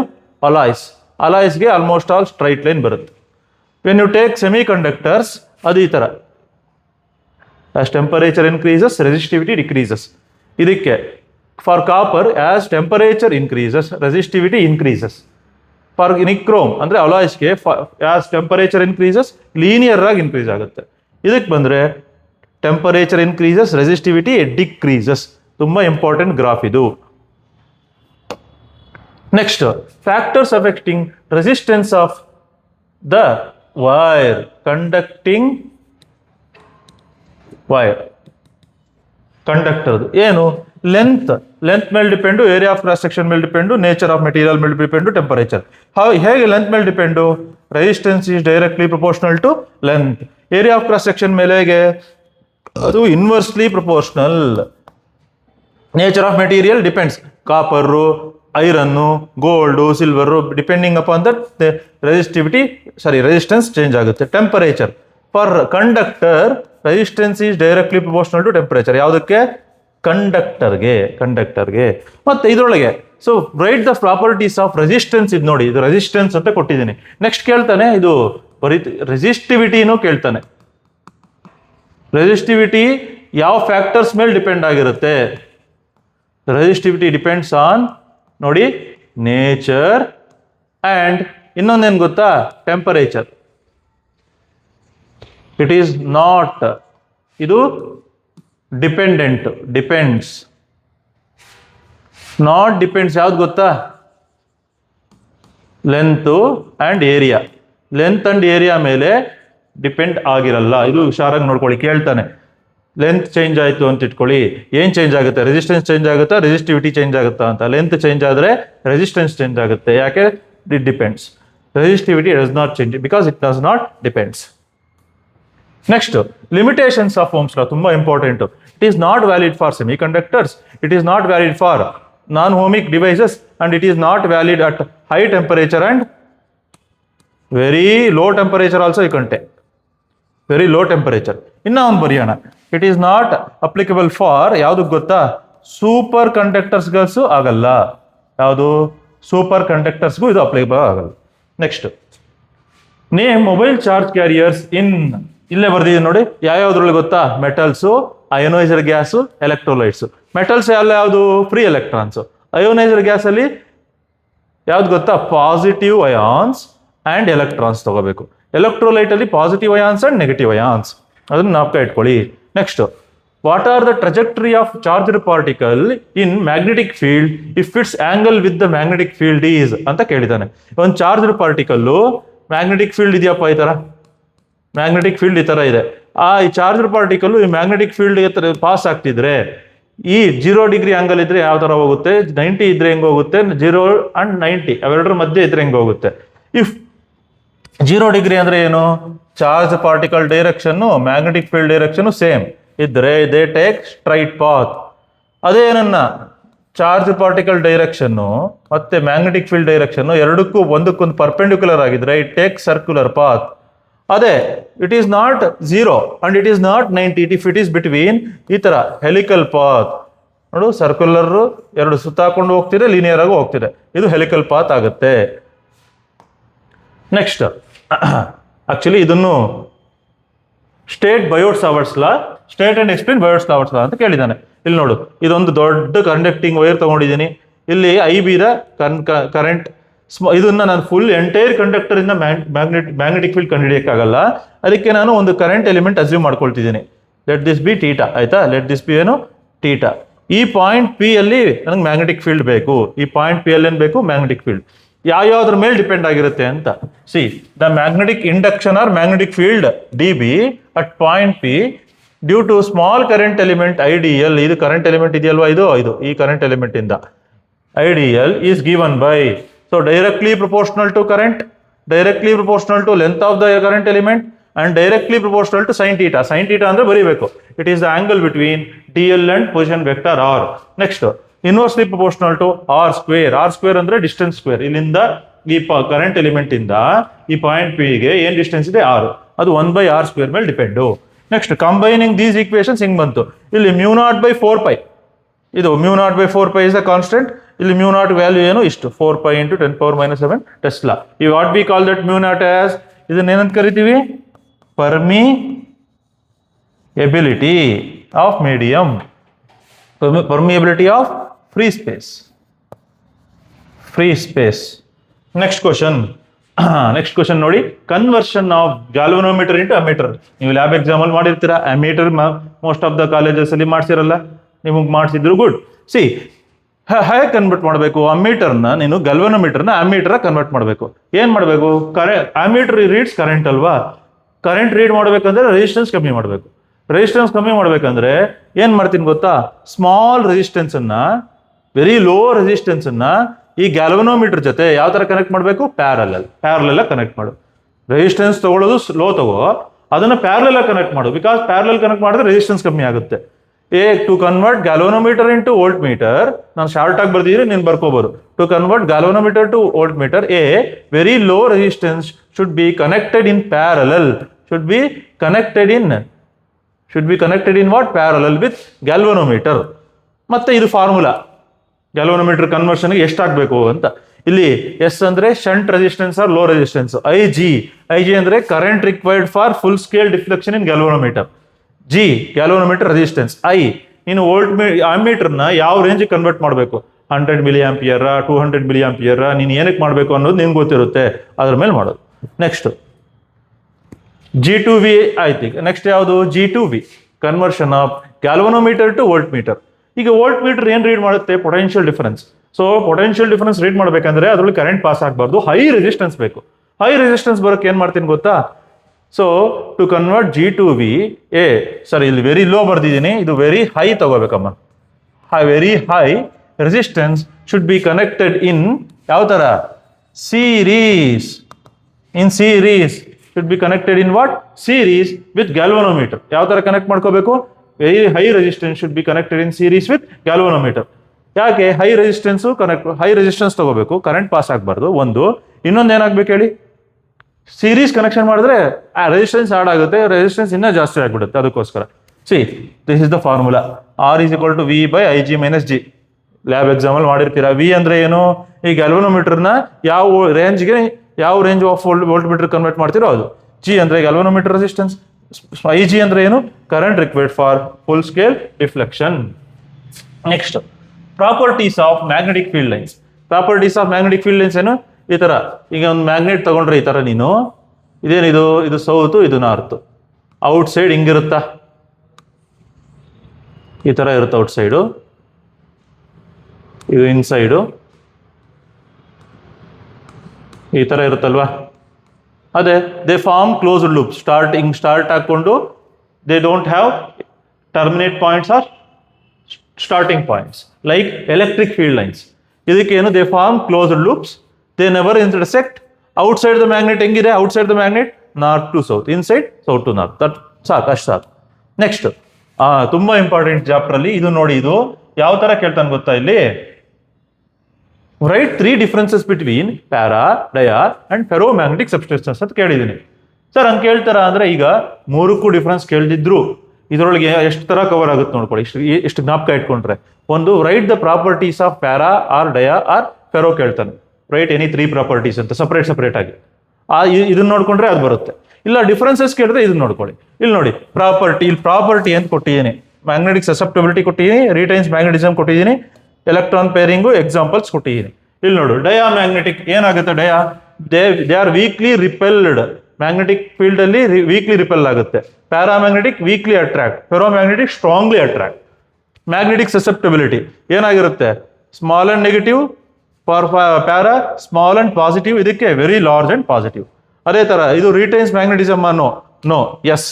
ಅಲಾಯ್ಸ್ಗೆ ಆಲ್ಮೋಸ್ಟ್ ಆಲ್ ಸ್ಟ್ರೈಟ್ ಲೈನ್ ಬರುತ್ತೆ. When you take semiconductors ಅದು ಈ ತರ, as temperature increases resistivity decreases. ಇದಕ್ಕೆ for copper as temperature increases resistivity increases. For nichrome ಅಂದ್ರೆ ಅಲಾಯ್ಸ್ಗೆ ಆಸ್ ಟೆಂಪರೇಚರ್ ಇನ್ಕ್ರೀಸಸ್ ಲೀನಿಯರ್ ಆಗಿ ಇನ್ಕ್ರೀಸ್ ಆಗುತ್ತೆ. ಇದಕ್ಕೆ ಬಂದ್ರೆ ಟೆಂಪರೇಚರ್ ಇನ್ಕ್ರೀಸಸ್, ರೆಸಿಸ್ಟಿವಿಟಿ ಡಿಕ್ರೀಸಸ್. ತುಂಬ ಇಂಪಾರ್ಟೆಂಟ್ ಗ್ರಾಫ್ ಇದು. Next, factors affecting resistance of the wire, conducting wire, conductor ಏನು? ಲೆಂತ್ ಮೇಲೆ depend, area of cross section ಮೇಲೆ ಡಿಪೆಂಡು, ನೇಚರ್ ಆಫ್ ಮೆಟೀರಿಯಲ್ ಮೇಲೆ ಡಿಪೆಂಡು, ಟೆಂಪರೇಚರ್. ಹೇಗೆ ಲೆಂತ್ ಮೇಲೆ depend? Resistance is directly proportional to length. Area of cross section ಮೇಲೆ ಹೇಗೆ? ಅದು inversely proportional. Nature of material depends, copper, iron, gold, silver, depending upon that resistance change ಆಗುತ್ತೆ. Temperature for conductor, resistance is directly proportional to temperature. ಯಾವುದಕ್ಕೆ? ಕಂಡಕ್ಟರ್ಗೆ. ಮತ್ತೆ ಇದರೊಳಗೆ so write the properties of resistance. ಇದು ನೋಡಿ, ಇದು ರೆಸಿಸ್ಟೆನ್ಸ್ ಅಂತ ಕೊಟ್ಟಿದ್ದೀನಿ. ನೆಕ್ಸ್ಟ್ ಕೇಳ್ತಾನೆ, ಇದು ರೆಸಿಸ್ಟಿವಿಟಿನೂ ಕೇಳ್ತಾನೆ. ರೆಸಿಸ್ಟಿವಿಟಿ ಯಾವ ಫ್ಯಾಕ್ಟರ್ಸ್ ಮೇಲೆ ಡಿಪೆಂಡ್ ಆಗಿರುತ್ತೆ? ರೆಸಿಸ್ಟಿವಿಟಿ ಡಿಪೆಂಡ್ಸ್ ಆನ್, ನೋಡಿ, ನೇಚರ್ ಅಂಡ್ ಇನ್ನೊಂದೇನು ಗೊತ್ತಾ? ಟೆಂಪರೇಚರ್. ಇಟ್ ಈಸ್ ನಾಟ್, ಇದು ಡಿಪೆಂಡೆಂಟ್, ಡಿಪೆಂಡ್ಸ್, ನಾಟ್ ಡಿಪೆಂಡ್ಸ್. ಯಾವ್ದು ಗೊತ್ತಾ? Length and area. Length and area ಮೇಲೆ ಡಿಪೆಂಡ್ ಆಗಿರಲ್ಲ. ಇದು ಹುಷಾರಾಗಿ ನೋಡ್ಕೊಳ್ಳಿ. ಕೇಳ್ತಾನೆ, ಲೆಂತ್ ಚೇಂಜ್ ಆಯಿತು ಅಂತ ಇಟ್ಕೊಳ್ಳಿ, ಏನು ಚೇಂಜ್ ಆಗುತ್ತೆ? ರೆಸಿಸ್ಟೆನ್ಸ್ ಚೇಂಜ್ ಆಗುತ್ತಾ, ರೆಸಿಸ್ಟಿವಿಟಿ ಚೇಂಜ್ ಆಗುತ್ತಾ ಅಂತ. ಲೆಂತ್ ಚೇಂಜ್ ಆದರೆ ರೆಸಿಸ್ಟೆನ್ಸ್ ಚೇಂಜ್ ಆಗುತ್ತೆ. ಯಾಕೆ? It depends. Resistivity does not change because it does not depends. Next, limitations of Ohm's law ತುಂಬ important. It is not valid for semiconductors, it is not valid for non ohmic devices, and it is not valid at high temperature and very low temperature also. You can take very low temperature. ಇನ್ನ ಒಂದು ಬರೆಯೋಣ, it is not applicable for ಯಾವುದು ಗೊತ್ತಾ? Super ಕಂಡಕ್ಟರ್ಸ್ಗೂ ಆಗಲ್ಲ. ಯಾವುದು? Super ಕಂಡಕ್ಟರ್ಸ್ಗೂ ಇದು applicable ಆಗಲ್ಲ. Next, name mobile charge carriers in, ಇಲ್ಲೇ ಬರ್ದಿದೆ ನೋಡಿ. ಯಾವ್ಯಾವ್ದ್ರಲ್ಲಿ ಗೊತ್ತಾ? Metals, ionised gas, electrolytes. Metals ಯಾವುದು? Free electrons. ಅಯೋನೈಸರ್ ಗ್ಯಾಸಲ್ಲಿ ಯಾವ್ದು ಗೊತ್ತಾ? ಪಾಸಿಟಿವ್ ಅಯಾನ್ಸ್ ಆ್ಯಂಡ್ ಎಲೆಕ್ಟ್ರಾನ್ಸ್ ತಗೋಬೇಕು. ಎಲೆಕ್ಟ್ರೋಲೈಟ್ ಅಲ್ಲಿ positive ions and negative ions. ಅದನ್ನು ನಾಪ್ಕ ಇಟ್ಕೊಳ್ಳಿ. Next, what are the trajectory of charged particle in magnetic field if its angle with the magnetic field is ಅಂತ ಕೇಳಿದ್ದಾನೆ. ಒಂದು ಚಾರ್ಜ್ಡ್ ಪಾರ್ಟಿಕಲ್ಲು ಮ್ಯಾಗ್ನೆಟಿಕ್ ಫೀಲ್ಡ್ ಇದೆಯಪ್ಪ, ಈ ಥರ ಮ್ಯಾಗ್ನೆಟಿಕ್ ಫೀಲ್ಡ್ ಈ ಥರ ಇದೆ. ಈ ಚಾರ್ಜ್ಡ್ ಪಾರ್ಟಿಕಲ್ಲು ಈ ಮ್ಯಾಗ್ನೆಟಿಕ್ ಫೀಲ್ಡ್ಗೆ ಪಾಸ್ ಆಗ್ತಿದ್ರೆ ಈ 0 ಡಿಗ್ರಿ ಆಂಗಲ್ ಇದ್ರೆ ಯಾವ ಥರ ಹೋಗುತ್ತೆ? 90 ಇದ್ರೆ ಹೆಂಗೆ ಹೋಗುತ್ತೆ? 0 ಅಂಡ್ 90 ಅವೆರಡರ ಮಧ್ಯೆ ಇದ್ರೆ ಹೆಂಗೆ ಹೋಗುತ್ತೆ? ಇಫ್ 0 ಡಿಗ್ರಿ ಅಂದ್ರೆ ಏನು? Charge particle direction, magnetic field direction same ಇದ್ರೆ ದೇ ಟೇಕ್ ಸ್ಟ್ರೈಟ್ ಪಾತ್. ಅದೇ ನನ್ನ ಚಾರ್ಜ್ ಪಾರ್ಟಿಕಲ್ ಡೈರೆಕ್ಷನ್ನು ಮತ್ತೆ ಮ್ಯಾಗ್ನೆಟಿಕ್ ಫೀಲ್ಡ್ ಡೈರೆಕ್ಷನ್ನು ಎರಡಕ್ಕೂ ಒಂದಕ್ಕೊಂದು ಪರ್ಪೆಂಡಿಕ್ಯುಲರ್ ಆಗಿದ್ರೆ ಇಟ್ ಟೇಕ್ ಸರ್ಕ್ಯುಲರ್ ಪಾತ್. ಅದೇ it is not 0 and it is not 90 if it is between ಈ ತರ ಹೆಲಿಕಲ್ ಪಾತ್. ನೋಡು, ಸರ್ಕ್ಯುಲರ್ ಎರಡು ಸುತ್ತಾಕೊಂಡು ಹೋಗ್ತಿದೆ, ಲೀನಿಯರ್ ಆಗಿ ಹೋಗ್ತಿದೆ, ಇದು ಹೆಲಿಕಲ್ ಪಾತ್ ಆಗುತ್ತೆ. ನೆಕ್ಸ್ಟ್, ಆಕ್ಚುಲಿ ಇದನ್ನು state Biot Savart's law, state and explain Biot Savart's law ಅಂತ ಕೇಳಿದ್ದಾನೆ. ಇಲ್ಲಿ ನೋಡು, ಇದೊಂದು ದೊಡ್ಡ ಕಂಡಕ್ಟಿಂಗ್ ವೈರ್ ತಗೊಂಡಿದ್ದೀನಿ. ಇಲ್ಲಿ IB ದ ಕರೆಂಟ್, ಇದನ್ನ ನಾನು ಫುಲ್ ಎಂಟೈರ್ ಕಂಡಕ್ಟರ್ ಇಂದ ಮ್ಯಾಗ್ನೆಟಿಕ್ ಫೀಲ್ಡ್ ಕಂಡುಹಿಡಿಯಕ್ಕಾಗಲ್ಲ. ಅದಕ್ಕೆ ನಾನು ಒಂದು ಕರೆಂಟ್ ಎಲಿಮೆಂಟ್ ಅಸ್ಯೂಮ್ ಮಾಡ್ಕೊಳ್ತಿದ್ದೀನಿ. Let this be theta. ಆಯ್ತಾ? ಲೆಟ್ ದಿಸ್ ಬಿ ಏನು? ಟೀಟಾ. ಈ ಪಾಯಿಂಟ್ P ಅಲ್ಲಿ ನನಗೆ ಮ್ಯಾಗ್ನೆಟಿಕ್ ಫೀಲ್ಡ್ ಬೇಕು. ಈ ಪಾಯಿಂಟ್ P ಅಲ್ಲಿ ಏನು ಬೇಕು? Magnetic field. ಯಾವ್ಯಾವ್ದ್ರ ಮೇಲೆ ಡಿಪೆಂಡ್ ಆಗಿರುತ್ತೆ ಅಂತ. See, the magnetic induction or magnetic field DB at point P due to small current element IDL. ಇದು ಕರೆಂಟ್ ಎಲಿಮೆಂಟ್ ಇದೆಯಲ್ವಾ? ಇದು ಈ ಕರೆಂಟ್ ಎಲಿಮೆಂಟ್ ಇಂದ IDL is given by, so directly proportional to current, directly proportional to length of the current element and directly proportional to sine theta. Sine theta ಅಂದ್ರೆ ಬರೀಬೇಕು. It is the angle between DL and position vector R. Next, inversely proportional to R square. R square ಅಂದ್ರೆ distance square. ಇಲ್ಲಿಂದ ಈ current element ಇಂದ ಈ point P ಗೆ ಏನ್ distance ಇದೆ? R. ಅದು 1/R ಸ್ಕ್ವೇರ್ ಮೇಲೆ depend. Next, combining these equations ಹಿಂಗ್ ಬಂತು. ಇಲ್ಲಿ μ0/4π, ಇದು μ0/4π ಇಸ್ ದ ಕಾನ್ಸ್ಟೆಂಟ್. ಇಲ್ಲಿ μ0 ವ್ಯಾಲ್ಯೂ ಏನು? ಇಷ್ಟು 4π × 10⁻⁷ ಟೆಸ್ಲಾ. ಈ what we call that μ0 as, ಇದನ್ನ ಏನಂತ ಕರಿತೀವಿ? Permeability of medium, permeability of free space. Next question, next question ನೋಡಿ, conversion of galvanometer into ammeter. ನೀವು ಲ್ಯಾಬ್ ಎಕ್ಸಾಮ್ ಅಲ್ಲಿ ಮಾಡಿರ್ತೀರಾ, ammeter most of the colleges ಅಲ್ಲಿ ಮಾಡ್ಸಿರಲ್ಲ, ನಿಮಗೆ ಮಾಡಿಸಿದ್ರು ಗುಡ್. ಸಿ ಹೇಗೆ ಕನ್ವರ್ಟ್ ಮಾಡಬೇಕು ಅಮೀಟರ್ನ, ನೀನು ಗ್ಯಾಲ್ವನೋಮೀಟರ್ನ ಅಮೀಟರ್ ಕನ್ವರ್ಟ್ ಮಾಡಬೇಕು. ಏನ್ ಮಾಡಬೇಕು, ಅಮೀಟರ್ ರೀಡ್ಸ್ ಕರೆಂಟ್ ಅಲ್ವಾ, ಕರೆಂಟ್ ರೀಡ್ ಮಾಡ್ಬೇಕಂದ್ರೆ ರೆಸಿಸ್ಟೆನ್ಸ್ ಕಮ್ಮಿ ಮಾಡಬೇಕು. ರೆಸಿಸ್ಟೆನ್ಸ್ ಕಮ್ಮಿ ಮಾಡ್ಬೇಕಂದ್ರೆ ಏನ್ ಮಾಡ್ತೀನಿ ಗೊತ್ತಾ, ಸ್ಮಾಲ್ ರೆಸಿಸ್ಟೆನ್ಸ್ ಅನ್ನ, ವೆರಿ ಲೋ ರೆಸಿಸ್ಟೆನ್ಸ್ ಅನ್ನ ಈ ಗ್ಯಾಲ್ವನೋಮೀಟರ್ ಜೊತೆ ಯಾವ ತರ ಕನೆಕ್ಟ್ ಮಾಡಬೇಕು, ಪ್ಯಾರಲಲ್ ಕನೆಕ್ಟ್ ಮಾಡು. ರೆಸಿಸ್ಟೆನ್ಸ್ ತಗೊಳ್ಳೋದು ಸ್ಲೋ ತಗೋ, ಅದನ್ನ ಪ್ಯಾರಲಲ್ ಕನೆಕ್ಟ್ ಮಾಡು. ಬಿಕಾಸ್ ಪ್ಯಾರಲಲ್ ಕನೆಕ್ಟ್ ಮಾಡಿದ್ರೆ ರೆಸಿಸ್ಟೆನ್ಸ್ ಕಮ್ಮಿ ಆಗುತ್ತೆ. To convert galvanometer into volt meter, ನಾನು ಶಾರ್ಟ್ ಆಗಿ ಬರ್ದಿದ್ರೆ ನೀನು ಬರ್ಕೋಬಹುದು. To convert galvanometer to volt metre, very low resistance should be connected in parallel, should be connected in what, parallel with galvanometer. ಮತ್ತೆ ಇದು ಫಾರ್ಮುಲಾ, ಗ್ಯಾಲ್ವನೋಮೀಟರ್ ಕನ್ವರ್ಷನ್ ಎಷ್ಟಾಗಬೇಕು ಅಂತ. ಇಲ್ಲಿ S ಅಂದ್ರೆ shunt resistance or low resistance, I G ಅಂದ್ರೆ current required for full scale deflection in galvanometer, G galvanometer resistance, I ನೀನು volt ಅಮೀಟರ್ನ ಯಾವ range convert ಮಾಡಬೇಕು, 100 ಮಿಲಿ ಆಂಪಿಯರ್ 200 ಮಿಲಿ ಆಂಪಿಯರ್, ನೀನು ಏನಕ್ಕೆ ಮಾಡಬೇಕು ಅನ್ನೋದು ನಿಮ್ಗೆ ಗೊತ್ತಿರುತ್ತೆ, ಅದ್ರ ಮೇಲೆ ಮಾಡೋದು. ನೆಕ್ಸ್ಟ್ G2V ಆಯ್ತು. ನೆಕ್ಸ್ಟ್ ಯಾವುದು, G2V conversion of galvanometer to volt metre. ಈಗ ವೋಲ್ಟ್ ಮೀಟರ್ ಏನ್ ರೀಡ್ ಮಾಡುತ್ತೆ, potential difference. So potential difference read ಮಾಡ್ಬೇಕಂದ್ರೆ ಅದ್ರಲ್ಲಿ ಕರೆಂಟ್ ಪಾಸ್ ಆಗಬಾರ್ದು, ಹೈ ರೆಸಿಸ್ಟೆನ್ಸ್ ಬೇಕು. ಹೈ ರೆಸಿಸ್ಟೆನ್ಸ್ ಬರೋಕೆ ಏನ್ ಮಾಡ್ತೀನಿ ಗೊತ್ತಾ, ಸೊ ಟು ಕನ್ವರ್ಟ್ G2V, ಇಲ್ಲಿ ವೆರಿ ಲೋ ಬರ್ದಿದ್ದೀನಿ, ಇದು ವೆರಿ ಹೈ ತಗೋಬೇಕಮ್ಮ. Very high resistance should be connected in ಯಾವ ತರ, series. In series should be connected in what, series with galvanometer. ಯಾವ ತರ ಕನೆಕ್ಟ್ ಮಾಡ್ಕೋಬೇಕು, very high resistance should be connected in series with galvanometer. ಯಾಕೆ high resistance ತಗೋಬೇಕು, current pass ಆಗಬಾರ್ದು. ಒಂದು, ಇನ್ನೊಂದು ಏನಾಗ್ಬೇಕು ಹೇಳಿ, ಸೀರೀಸ್ ಕನೆಕ್ಷನ್ ಮಾಡಿದ್ರೆ ಆ ರೆಸಿಸ್ಟೆನ್ಸ್ ಆಡ್ ಆಗುತ್ತೆ, ರೆಸಿಸ್ಟೆನ್ಸ್ ಇನ್ನೂ ಜಾಸ್ತಿ ಆಗ್ಬಿಡುತ್ತೆ. ಅದಕ್ಕೋಸ್ಕರ this is the formula, R is equal to V by IG minus G. Lab exam ಅಲ್ಲಿ ಮಾಡಿರ್ತೀರಾ. ವಿ ಅಂದ್ರೆ ಏನು, ಈ ಗ್ಯಾಲ್ವನೋಮೀಟರ್ನ ಯಾವ range of volt meter convert ಮಾಡ್ತಿರೋ ಅದು. ಜಿ ಅಂದ್ರೆ ಗ್ಯಾಲ್ವನೋಮೀಟರ್ ರೆಸಿಸ್ಟೆನ್ಸ್, ಐ ಜಿ ಅಂದ್ರೆ ಏನು, current required for full scale deflection. Next properties of magnetic field lines. Properties of magnetic field lines ಏನು, ಈ ತರ ಈಗ ಒಂದು ಮ್ಯಾಗ್ನೆಟ್ ತಗೊಂಡ್ರೆ ಈ ತರ, ನೀನು ಇದೇನಿದು, ಇದು ಸೌತ್, ಇದು ನಾರ್ತ್, ಔಟ್ ಸೈಡ್ ಹಿಂಗಿರುತ್ತಾ, ಈ ತರ ಇರುತ್ತೆ ಔಟ್ ಸೈಡು, ಇದು ಇನ್ಸೈಡು ಈ ತರ ಇರುತ್ತಲ್ವಾ. ಅದೇ they form closed loop, start ಹಾಕೊಂಡು they don't have terminate points or starting points, like electric field lines. ಇದಕ್ಕೇನು, they form closed loops, they never intersect. Outside the magnet ಹೆಂಗಿದೆ, outside the magnet north to south, inside south to north, that ಸಾಕು, ಅಷ್ಟು ಸಾಕು. Next ತುಂಬಾ important chapter ಅಲ್ಲಿ ಇದು ನೋಡಿ, ಇದು ಯಾವ ತರ ಕೇಳ್ತಾನೆ ಗೊತ್ತಾ, ಇಲ್ಲಿ write 3 differences between para, dia and ferromagnetic substances ಅಂತ ಕೇಳಿದ್ದೀನಿ. ಸರ್ ಹಂಗೆ ಕೇಳ್ತಾರ ಅಂದ್ರೆ, ಈಗ 3ಕ್ಕೂ ಡಿಫ್ರೆನ್ಸ್ ಕೇಳಿದ್ರು ಇದರೊಳಗೆ ಎಷ್ಟು ತರ ಕವರ್ ಆಗುತ್ತೆ ನೋಡ್ಕೊಳ್ಳಿ, ಎಷ್ಟು ಜ್ಞಾಪಕ ಇಟ್ಕೊಂಡ್ರೆ. ಒಂದು, write the properties of para or dia or ferro ಕೇಳ್ತಾನೆ, ರೈಟ್ ಎನಿ 3 ಪ್ರಾಪರ್ಟೀಸ್ ಅಂತ ಸಪ್ರೇಟ್ ಆಗಿ. ಇದನ್ನ ನೋಡ್ಕೊಂಡ್ರೆ ಅದು ಬರುತ್ತೆ. ಇಲ್ಲ ಡಿಫ್ರೆನ್ಸಸ್ ಕೇಳಿದ್ರೆ ಇದನ್ನ ನೋಡ್ಕೊಳ್ಳಿ. ಇಲ್ಲಿ ನೋಡಿ ಪ್ರಾಪರ್ಟಿ ಅಂತ ಕೊಟ್ಟಿದ್ದೀನಿ, ಮ್ಯಾಗ್ನೆಟಿಕ್ ಸಸೆಪ್ಟಬಿಲಿಟಿ ಕೊಟ್ಟಿದ್ದೀನಿ, ರಿಟೈನ್ಸ್ ಮ್ಯಾಗ್ನೆಟಿಸಮ್ ಕೊಟ್ಟಿದ್ದೀನಿ, ಎಲೆಕ್ಟ್ರಾನ್ ಪೇರಿಂಗು ಎಕ್ಸಾಂಪಲ್ಸ್ ಕೊಟ್ಟಿದ್ದೀನಿ. ಇಲ್ಲಿ ನೋಡು, ಡಯಾ ಮ್ಯಾಗ್ನೆಟಿಕ್ ಏನಾಗುತ್ತೆ, they are weakly repelled, magnetic field ಅಲ್ಲಿ ವೀಕ್ಲಿ ರಿಪೆಲ್ ಆಗುತ್ತೆ. Paramagnetic weakly attract, ferromagnetic strongly attract. Magnetic susceptibility ಏನಾಗಿರುತ್ತೆ, small and negative for para, small and positive ಇದಕ್ಕೆ very large and positive. ಅದೇ ತರ ಇದು retains magnetism no yes.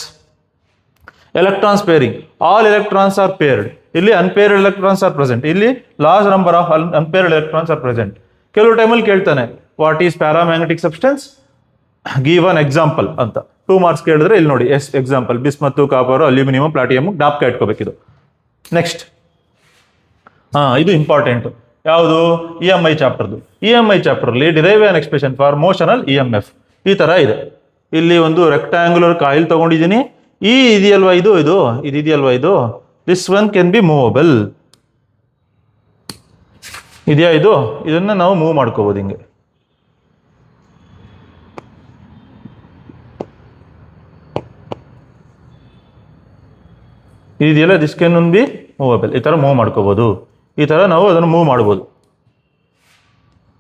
Electrons pairing, all electrons are paired, ಇಲ್ಲಿ unpaired electrons are present, ಇಲ್ಲಿ large number of unpaired electrons are present. ಕೆಲವು ಟೈಮಲ್ಲಿ ಕೇಳ್ತಾನೆ what is paramagnetic substance, give an example ಅಂತ 2 marks ಕೇಳಿದ್ರೆ ಇಲ್ಲಿ ನೋಡಿ example, bismuth, copper, aluminium, platinum, ಜ್ಞಾಪಕ ಇಟ್ಕೋಬೇಕಿದು. ನೆಕ್ಸ್ಟ್ ಇದು ಇಂಪಾರ್ಟೆಂಟ್, ಯಾವುದು, EMI ಚಾಪ್ಟರ್ದು. EMI ಚಾಪ್ಟರ್ಲಿ derive an expression for motional EMF ಈ ತರ ಇದೆ. ಇಲ್ಲಿ ಒಂದು ರೆಕ್ಟಾಂಗ್ಯುಲರ್ ಕಾಯಿಲ್ ತಗೊಂಡಿದ್ದೀನಿ, ಇದೆಯಲ್ವಾ ಇದು ಇದೆಯಲ್ವಾ ಇದು, this one can be movable ಇದೆಯಾ, ಇದನ್ನ ನಾವು ಮೂವ್ ಮಾಡ್ಕೋಬಹುದು ಹಿಂಗೆ. ಇದೆಯಲ್ಲ, ದಿಸ್ ಕ್ಯಾನ್ ಬಿ ಮೂವಬಲ್, ಈ ತರ ಮೂವ್ ಮಾಡ್ಕೋಬಹುದು, ಈ ತರ ನಾವು ಅದನ್ನು ಮೂವ್ ಮಾಡ್ಬೋದು.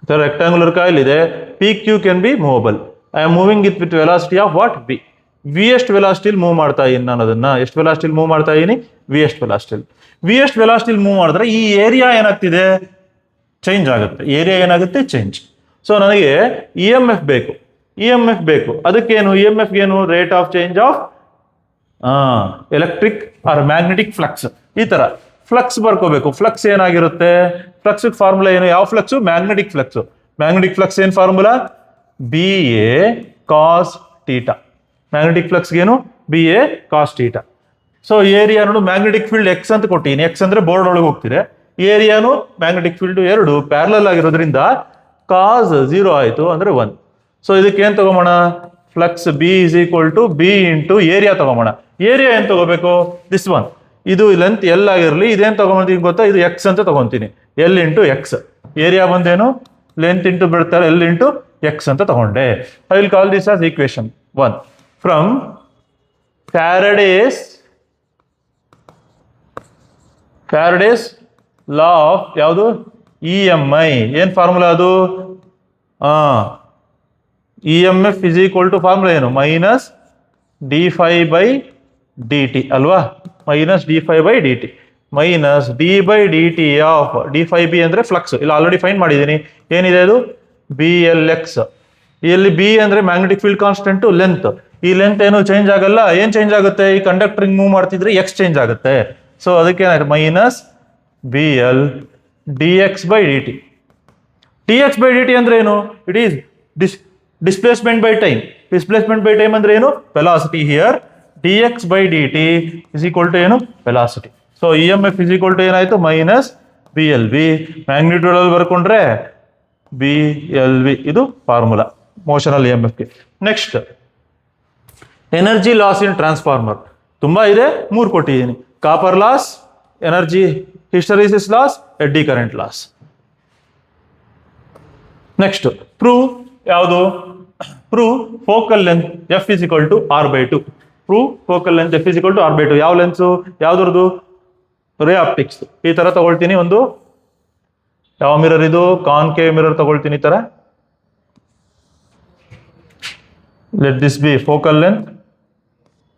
ಈ ತರ ರೆಕ್ಟಾಂಗ್ಯುಲರ್ ಕಾಯಿಲ್ ಇದೆ, PQ can be movable. I am moving it with velocity of what? V. V ಎಷ್ಟು ವೆಲಾಸಿಟಿಲಿ ಮೂವ್ ಮಾಡ್ತಾ ಇದ್ದೀನಿ ನಾನು ಅದನ್ನ, ಎಷ್ಟು ವೆಲಾಸಿಟಿಲಿ ಮೂವ್ ಮಾಡ್ತಾ ಇದ್ದೀನಿ? V ಎಷ್ಟು ವೆಲಾಸಿಟಿಲಿ. V ಎಷ್ಟು ವೆಲಾಸಿಟಿಲಿ ಮೂವ್ ಮಾಡಿದ್ರೆ ಈ ಏರಿಯಾ ಏನಾಗ್ತಿದೆ? ಚೇಂಜ್ ಆಗುತ್ತೆ. ಏರಿಯಾ ಏನಾಗುತ್ತೆ? ಚೇಂಜ್. ಸೊ ನನಗೆ ಇ ಎಮ್ ಎಫ್ ಬೇಕು, ಇ ಎಮ್ ಎಫ್ ಬೇಕು. ಅದಕ್ಕೇನು? ಇ ಎಮ್ ಎಫ್ ಏನು? Rate of change of electric or magnetic flux. ಈ ತರ ಫ್ಲಕ್ಸ್ ಬರ್ಕೋಬೇಕು. ಫ್ಲಕ್ಸ್ ಏನಾಗಿರುತ್ತೆ? ಫ್ಲಕ್ಸ್ ಫಾರ್ಮುಲಾ ಏನು? ಯಾವ flux? Magnetic flux. Magnetic flux ಏನ್ formula? B A cos theta. Magnetic flux ಏನು? B A cos theta. So ಏರಿಯಾನು ಮ್ಯಾಗ್ನೆಟಿಕ್ ಫೀಲ್ಡ್ ಎಕ್ಸ್ ಅಂತ ಕೊಟ್ಟಿನಿ. ಎಕ್ಸ್ ಅಂದ್ರೆ ಬೋರ್ಡ್ ಒಳಗೆ ಹೋಗ್ತಿದೆ. ಏರಿಯಾನು ಮ್ಯಾಗ್ನೆಟಿಕ್ ಫೀಲ್ಡ್ ಎರಡು ಪ್ಯಾರಲಲ್ ಆಗಿರೋದ್ರಿಂದ ಕಾಸ್ 0 ಆಯಿತು ಅಂದ್ರೆ 1. ಸೊ ಇದಕ್ಕೆ ಏನ್ ತಗೊಂಬೋಣ? Flux B is equal to B into area ತಗೊಂಬೋಣ. ಏರಿಯಾ ಏನ್ ತಗೋಬೇಕು? This one. ಇದು ಲೆಂತ್ ಎಲ್ ಆಗಿರಲಿ. ಇದೇನ್ ತಗೊಂಬಂತೀನಿ ಗೊತ್ತಾ? ಇದು ಎಕ್ಸ್ ಅಂತ ತಗೊಂತೀನಿ. L into X. ಏರಿಯಾ ಬಂದೇನು? ಲೆಂತ್ ಇಂಟು ಬಿಡ್ತಾರೆ ಎಲ್ ಇಂಟು ಎಕ್ಸ್ ಅಂತ ತಗೊಂಡೆ. I will call this as equation 1 from Faraday's law of ಯಾವುದು? E M I. ಏನ್ ಫಾರ್ಮುಲಾ ಅದು? E M F is equal to formula ಏನು? Minus D phi by D T ಅಲ್ವಾ? Minus D phi by D T minus D by D T of D phi B ಅಂದ್ರೆ flux. ಇಲ್ಲ already fine ಮಾಡಿದ್ದೀನಿ. ಏನಿದೆ ಅದು? B L X. ಇಲ್ಲಿ B ಅಂದ್ರೆ magnetic field constant, length. ಈ length ಏನು ಚೇಂಜ್ ಆಗಲ್ಲ. ಏನ್ ಚೇಂಜ್ ಆಗುತ್ತೆ? ಈ ಕಂಡಕ್ಟರ್ ಮೂವ್ ಮಾಡ್ತಿದ್ರೆ ಎಕ್ಸ್ ಚೇಂಜ್ ಆಗುತ್ತೆ. ಸೊ ಅದಕ್ಕೆ ಏನಾಯ್ತು? Minus B L D X by D T. D X by D T ಅಂದ್ರೆ ಏನು? It is displacement by time. Displacement by time ಅಂದ್ರೆ ಏನು? Velocity. Here D X by D T is equal to ಏನು? Velocity. So E M F is equal to ಏನಾಯ್ತು? Minus B L V. Magnitude ಅಲ್ಲಿ ಬರ್ಕೊಂಡ್ರೆ B L V. ಇದು formula motional E M ಎಫ್ಗೆ. Next energy loss in transformer. ತುಂಬಾ ಇದೆ, 3 ಕೊಟ್ಟಿದ್ದೀನಿ. Copper loss, energy hysteresis loss, eddy current loss. Next prove ಯಾವುದು? Prove focal length F is equal to R by 2. Prove focal length F is equal to R by 2. ಯಾವ lens? ಯಾವ್ದ್ರದ್ದು? ರೇ optics. ಈ ತರ ತಗೊಳ್ತೀನಿ. ಒಂದು ಯಾವ ಮಿರರ್ ಇದು? Concave mirror ತಗೊಳ್ತೀನಿ. ಈ ತರ let this B focal length,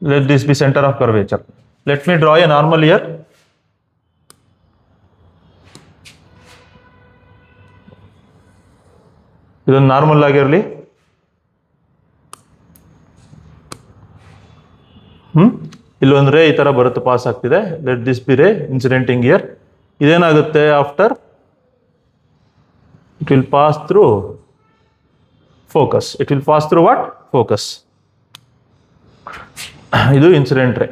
let this B centre of curvature. Let me draw A normal year. ಇದೊಂದು ನಾರ್ಮಲ್ ಆಗಿರಲಿ. ಇಲ್ಲೊಂದು ರೇ ಈ ತರ ಬರುತ್ತೆ, ಪಾಸ್ ಆಗ್ತಿದೆ. Let this be ray incidenting here. ಇದೇನಾಗುತ್ತೆ? After it will pass through focus. It will pass through what? Focus. ಇದು incident ray.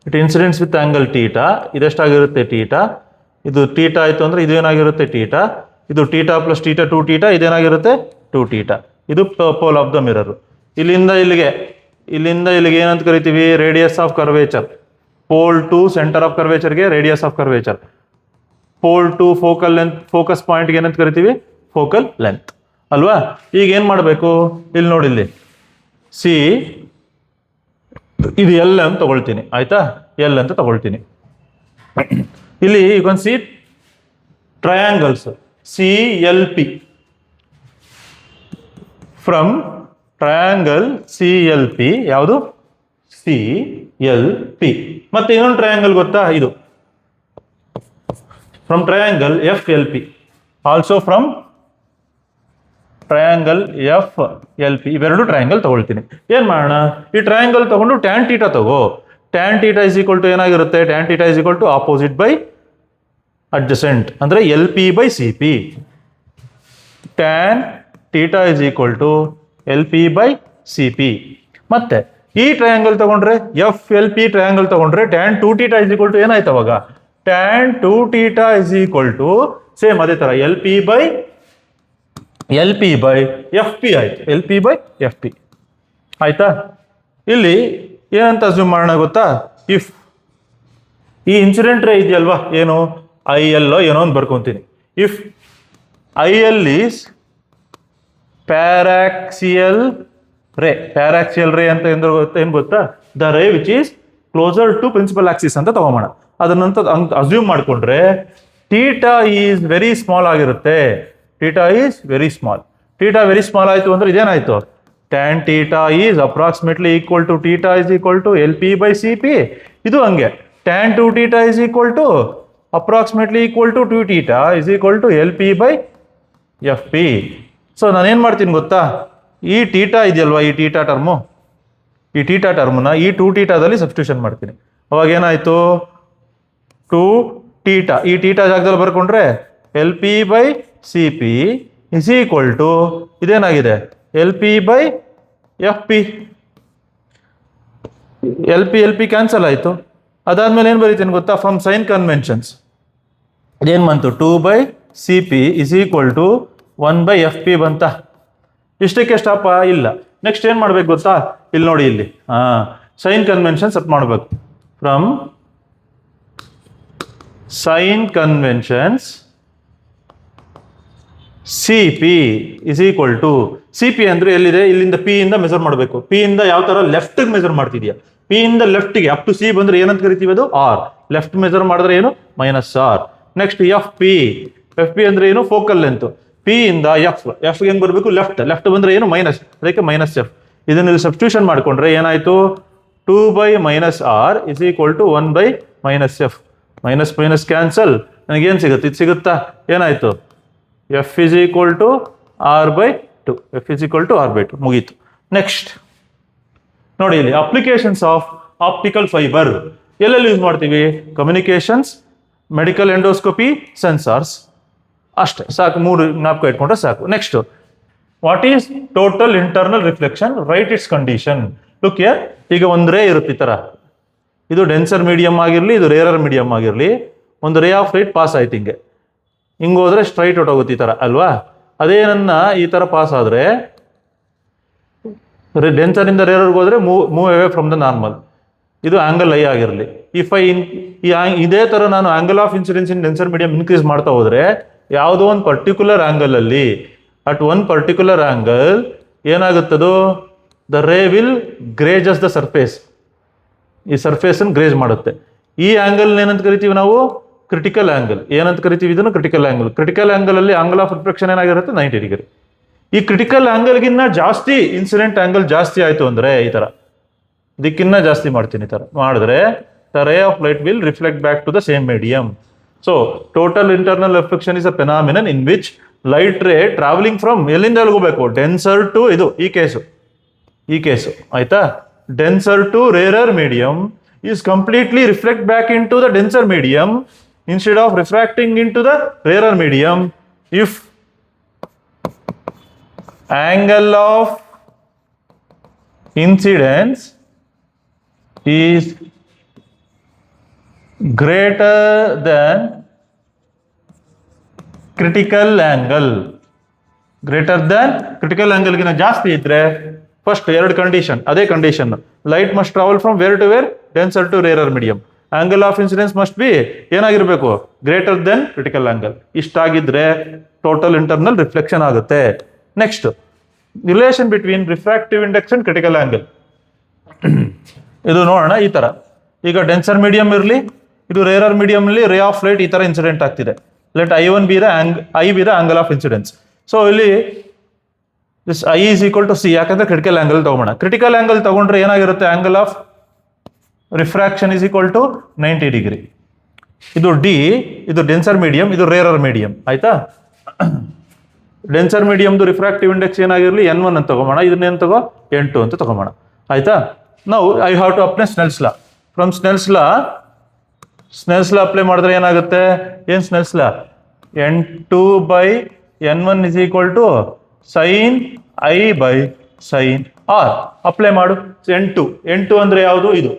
It incidents with angle theta. ಇದೆಷ್ಟಾಗಿರುತ್ತೆ? ಟೀಟಾ. ಇದು ಟೀಟಾ ಆಯ್ತು ಅಂದ್ರೆ ಇದು ಏನಾಗಿರುತ್ತೆ? ಟೀಟಾ. ಇದು ಟೀಟಾ ಪ್ಲಸ್ ಟೀಟಾ 2 ಟೀಟಾ. ಇದೇನಾಗಿರುತ್ತೆ? 2 ಟೀಟಾ. ಇದು ಪೋಲ್ ಆಫ್ ದ ಮಿರರ್. ಇಲ್ಲಿಂದ ಇಲ್ಲಿಗೆ ಏನಂತ ಕರಿತೀವಿ? Radius of curvature. Pole to centre of ಕರ್ವೇಚರ್ಗೆ radius of curvature. Pole to focal length, focus ಪಾಯಿಂಟ್ಗೆ ಏನಂತ ಕರಿತೀವಿ? ಫೋಕಲ್ ಲೆಂತ್ ಅಲ್ವಾ? ಈಗ ಏನ್ ಮಾಡಬೇಕು? ಇಲ್ಲಿ ನೋಡಿ, ಇಲ್ಲಿ ಸಿ ಇದು ಎಲ್ ಅಂತ ತಗೊಳ್ತೀನಿ. ಆಯ್ತಾ? ಎಲ್ ಅಂತ ತಗೊಳ್ತೀನಿ. ಇಲ್ಲಿ ಈಗ ಒಂದು C triangles C L P. From triangle C L P. ಯಾವುದು? C L P. ಮತ್ತೆ ಇನ್ನೊಂದು ಟ್ರಯಾಂಗಲ್ ಗೊತ್ತಾ? ಇದು from triangle F L P. Also from triangle F L P. ಇವೆರಡು ಟ್ರಯಾಂಗಲ್ ತಗೊಳ್ತೀನಿ. ಏನ್ ಮಾಡೋಣ? ಈ ಟ್ರಯಾಂಗಲ್ ತಗೊಂಡು ಟ್ಯಾನ್ ಟೀಟಾ ತಗೋ. Tan theta is equal to ಏನಾಗಿರುತ್ತೆ? Tan theta is equal to opposite by adjacent ಅಂದ್ರೆ L P by C P. Tan theta is equal to L P by C P. ಮತ್ತೆ ಈ triangle ತಗೊಂಡ್ರೆ F L P triangle ತಗೊಂಡ್ರೆ tan 2 theta is equal to ಏನಾಯ್ತು ಅವಾಗ? Tan 2 theta is equal to same ಅದೇ ತರ L P by F P ಆಯ್ತು. L P by F P ಆಯ್ತಾ? ಇಲ್ಲಿ ಏನಂತ ಅಸ್ಯೂಮ್ ಮಾಡೋಣ ಗೊತ್ತಾ? ಇಫ್ ಈ ಇನ್ಸಿಡೆಂಟ್ ರೇ ಇದೆಯಲ್ವಾ, ಏನು ಐ ಎಲ್ ಏನೋ ಒಂದು ಬರ್ಕೊಂತೀನಿ. If I L is paraxial ray. Paraxial ray ಅಂತ ಏನ್ ಗೊತ್ತಾ? The ray which is closer to principal axis ಅಂತ ತಗೊಂಬೋಣ. ಅದನ್ನಂತ ಅಸ್ಯೂಮ್ ಮಾಡ್ಕೊಂಡ್ರೆ ಟೀಟಾ ಈಸ್ ವೆರಿ ಸ್ಮಾಲ್ ಆಗಿರುತ್ತೆ. Theta is very small. Theta very small ಆಯಿತು ಅಂದರೆ ಇದೇನಾಯಿತು, tan theta is approximately equal to theta is equal to L P by C P. ಇದು ಹಂಗೆ tan two theta is equal to approximately equal to to theta is equal to L P by F P. So ನಾನೇನು ಮಾಡ್ತೀನಿ ಗೊತ್ತಾ, ಈ theta ಇದೆಯಲ್ವಾ, ಈ theta ಟರ್ಮ್ನ ಈ to ಥೀಟಾದಲ್ಲಿ substitution ಮಾಡ್ತೀನಿ. ಅವಾಗ ಏನಾಯಿತು, ಟು ಥೀಟಾ ಈ ಥೀಟಾ ಜಾಗದಲ್ಲಿ ಬರ್ಕೊಂಡ್ರೆ L P by C P is equal to ಇದೇನಾಗಿದೆ L P by F P. L P cancel ಆಯಿತು. ಅದಾದ್ಮೇಲೆ ಏನು ಬರೀತೀನಿ ಗೊತ್ತಾ, ಫ್ರಮ್ ಸೈನ್ ಕನ್ವೆನ್ಷನ್ಸ್ ಏನು ಬಂತು, two by C P is equal to one by F P ಬಂತ. ಇಷ್ಟಕ್ಕೆ ಸ್ಟಾಪ ಇಲ್ಲ. ನೆಕ್ಸ್ಟ್ ಏನು ಮಾಡ್ಬೇಕು ಗೊತ್ತಾ, ಇಲ್ಲಿ ನೋಡಿ, ಇಲ್ಲಿ ಸೈನ್ ಕನ್ವೆನ್ಷನ್ ಸೆಟ್ ಮಾಡಬೇಕು. From sign conventions C P is equal to, C P ಅಂದರೆ ಎಲ್ಲಿದೆ, ಇಲ್ಲಿಂದ ಪಿ ಇಂದ ಮೆಜರ್ ಮಾಡಬೇಕು. ಪಿ ಇಂದ ಯಾವ ಥರ ಲೆಫ್ಟಿಗೆ ಮೆಜರ್ ಮಾಡ್ತಿದ್ಯಾ, ಪಿ ಇಂದ ಲೆಫ್ಟಿಗೆ ಅಪ್ ಟು ಸಿ ಬಂದರೆ ಏನಂತ ಕರಿತೀವಿ, ಅದು ಆರ್. ಲೆಫ್ಟ್ ಮೆಜರ್ ಮಾಡಿದ್ರೆ ಏನು, minus R. Next F P ಅಂದರೆ ಏನು, ಫೋಕಲ್ ಲೆಂತ್. ಪಿ ಇಂದ ಎಫ್ ಹೆಂಗ್ ಬರಬೇಕು, ಲೆಫ್ಟ್ ಬಂದ್ರೆ ಏನು, ಮೈನಸ್, ಅದಕ್ಕೆ ಮೈನಸ್ ಎಫ್. ಇದನ್ನ ಸಬ್ಸ್ಟಿಟ್ಯೂಷನ್ ಮಾಡ್ಕೊಂಡ್ರೆ ಏನಾಯ್ತು, two by minus R is equal to one by minus F. Minus cancel, ನನಗೇನು ಸಿಗುತ್ತೆ, ಇದು ಸಿಗುತ್ತಾ, ಏನಾಯ್ತು, F is equal to R by two. ಮುಗೀತು. ನೆಕ್ಸ್ಟ್ ನೋಡಿ, ಇಲ್ಲಿ ಅಪ್ಲಿಕೇಶನ್ಸ್ ಆಫ್ ಆಪ್ಟಿಕಲ್ ಫೈಬರ್ ಎಲ್ಲೆಲ್ಲಿ ಯೂಸ್ ಮಾಡ್ತೀವಿ, ಕಮ್ಯುನಿಕೇಶನ್ಸ್, ಮೆಡಿಕಲ್ ಎಂಡೋಸ್ಕೋಪಿ, ಸೆನ್ಸಾರ್ಸ್. ಅಷ್ಟೇ ಸಾಕು, 3 ಜ್ಞಾಪಕ ಇಟ್ಕೊಂಡ್ರೆ ಸಾಕು. Next, what is total internal reflection, write its condition. Look here, ಈಗ ಒಂದು ರೇ ಇರುತ್ತೆ ಈ ಥರ, ಇದು ಡೆನ್ಸರ್ ಮೀಡಿಯಮ್ ಆಗಿರಲಿ, ಇದು ರೇರರ್ ಮೀಡಿಯಮ್ ಆಗಿರಲಿ, ಒಂದು ರೇ ಆಫ್ ಲೈಟ್ ಪಾಸ್ ಆಯ್ತು ಹಿಂಗೆ ಹೋದ್ರೆ ಸ್ಟ್ರೈಟ್ ಹೊಟ್ಟೋಗುತ್ತೆ ಈ ಥರ ಅಲ್ವಾ. ಅದೇ ನನ್ನ ಈ ಥರ ಪಾಸ್ ಆದರೆ ಡೆನ್ಸರಿಂದ ರೇರರ್ಗೆ ಹೋದರೆ move away from the normal. ಇದು ಆಂಗಲ್ ಐ ಆಗಿರಲಿ. ಇದೇ ಥರ ನಾನು angle of incidence in denser medium increase ಮಾಡ್ತಾ ಹೋದರೆ ಯಾವುದೋ ಒಂದು ಪರ್ಟಿಕ್ಯುಲರ್ ಆ್ಯಂಗಲಲ್ಲಿ ಅಟ್ ಒನ್ ಪರ್ಟಿಕ್ಯುಲರ್ ಆ್ಯಂಗಲ್ ಏನಾಗುತ್ತದೋ, the ray will grazes the surface. ಈ ಸರ್ಫೇಸನ್ನು ಗ್ರೇಜ್ ಮಾಡುತ್ತೆ. ಈ ಆ್ಯಂಗಲ್ ಏನಂತ ಕರಿತೀವಿ ನಾವು, ಕ್ರಿಟಿಕಲ್ ಆ್ಯಂಗಲ್. ಏನಂತ ಕರಿತೀವಿ ಇದನ್ನು, ಕ್ರಿಟಿಕಲ್ ಆ್ಯಂಗಲ್. ಕ್ರಿಟಿಕಲ್ ಆ್ಯಂಗಲಲ್ಲಿ ಆಂಗಲ್ ಆಫ್ ರಿಫ್ಲೆಕ್ಷನ್ ಏನಾಗಿರುತ್ತೆ, 90 ಡಿಗ್ರಿ. ಈ ಕ್ರಿಟಿಕಲ್ ಆ್ಯಂಗಲ್ಗಿನ್ನ ಜಾಸ್ತಿ ಇನ್ಸಿಡೆಂಟ್ ಆ್ಯಂಗಲ್ ಜಾಸ್ತಿ ಆಯಿತು ಅಂದರೆ ಈ ಥರ ದಿಕ್ಕಿನ್ನ ಜಾಸ್ತಿ ಮಾಡ್ತೀನಿ. ಈ ಥರ ಮಾಡಿದ್ರೆ the ray of light will reflect back to the same medium. So total internal reflection is a phenomenon in which light ray travelling from ಎಲ್ಲಿಂದ ಹೋಗಬೇಕು, ಡೆನ್ಸರ್ ಟು ಇದು ಈ ಕೇಸು ಆಯ್ತಾ, denser to rarer medium is completely reflect back into the denser medium instead of refracting into the rarer medium if angle of incidence is greater than critical angle. Greater than critical ಆಂಗಲ್ಗಿನ ಜಾಸ್ತಿ ಇದ್ರೆ first 2 condition, ಅದೇ condition, light must travel from where to where, denser to rarer medium. Angle of incidence must be ಏನಾಗಿರ್ಬೇಕು, greater then critical angle. ಇಷ್ಟಾಗಿದ್ರೆ total internal reflection ಆಗುತ್ತೆ. Next, relation between refractive index and critical angle. ಇದು ನೋಡೋಣ. ಈ ತರ ಈಗ denser medium ಇರಲಿ, ಇದು ರೇರರ್ ಮೀಡಿಯಂ ಅಲ್ಲಿ ರೇ ಆಫ್ ಲೈಟ್ ಈ ತರ ಇನ್ಸಿಡೆಂಟ್ ಆಗ್ತಿದೆ. Let I1 be the angle of incidence. So ಇಲ್ಲಿ this I is equal to C, ಯಾಕಂದ್ರೆ ಕ್ರಿಟಿಕಲ್ ಆಂಗಲ್ ತಗೋಣ. ಕ್ರಿಟಿಕಲ್ ಆಂಗಲ್ ತಗೊಂಡ್ರೆ ಏನಾಗಿರುತ್ತೆ, angle of refraction is equal to 90 degree. ಇದು ಡಿ, ಇದು ಡೆನ್ಸರ್ ಮೀಡಿಯಂ, ಇದು ರೇರರ್ ಮೀಡಿಯಂ. ಆಯ್ತಾ, ಡೆನ್ಸರ್ ಮೀಡಿಯಮ್ದು ರಿಫ್ರಾಕ್ಟಿವ್ ಇಂಡೆಕ್ಸ್ ಏನಾಗಿರಲಿ N1 ಅಂತ ತಗೋಣ, ಇದನ್ನೇನು ತಗೋ N2 ಅಂತ ತಗೋಣ. ಆಯ್ತಾ, ನಾವು I have to apply Snell's law. From Snell's law apply ಮಾಡಿದ್ರೆ ಏನಾಗುತ್ತೆ, ಏನು Snell's law, N2 by N1 is equal to sine I by sine R. Apply ಮಾಡು. N2 ಅಂದ್ರೆ ಯಾವುದು, ಇದು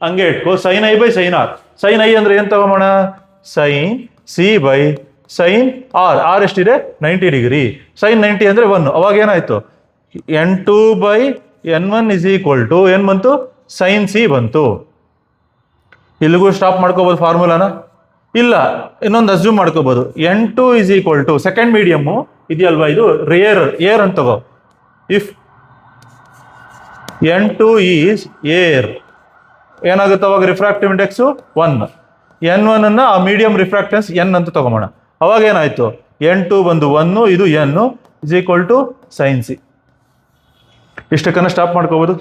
ಹಂಗೆ ಇಟ್ಕೋ, sine I by sine R. Sine I ಅಂದ್ರೆ ಏನು ತಗೋಣ, sine C by sine R. R ಎಷ್ಟಿದೆ, 90 ಡಿಗ್ರಿ. ಸೈನ್ 90 ಅಂದ್ರೆ 1. ಅವಾಗ ಏನಾಯ್ತು, N2 by N1 is equal to ಏನು ಬಂತು, ಸೈನ್ ಸಿ ಬಂತು. ಇಲ್ಲಿಗೂ ಸ್ಟಾಪ್ ಮಾಡ್ಕೋಬೋದು ಫಾರ್ಮುಲಾನ, ಇಲ್ಲ ಇನ್ನೊಂದು ಅಸ್ಯೂಮ್ ಮಾಡ್ಕೋಬಹುದು. N2 is equal to second medium ಇದೆಯಲ್ವಾ, ಇದು ಏರ್ ಅಂತ ತಗೋ. ಇಫ್ N2 ಈಸ್ ಏರ್ ಏನಾಗುತ್ತೆ, ಅವಾಗ ರಿಫ್ರಾಕ್ಟಿವ್ ಇಂಡೆಕ್ಸು 1. N1 ಆ ಮೀಡಿಯಂ ರಿಫ್ರಾಕ್ಟೆನ್ಸ್ N ಅಂತ ತಗೋಣ. ಅವಾಗ ಏನಾಯ್ತು, N2 ಬಂದು 1, ಇದು N, is equal to sine C. ಇಷ್ಟಕ್ಕನ್ನ ಸ್ಟಾಪ್ ಮಾಡ್ಕೋಬಹುದು.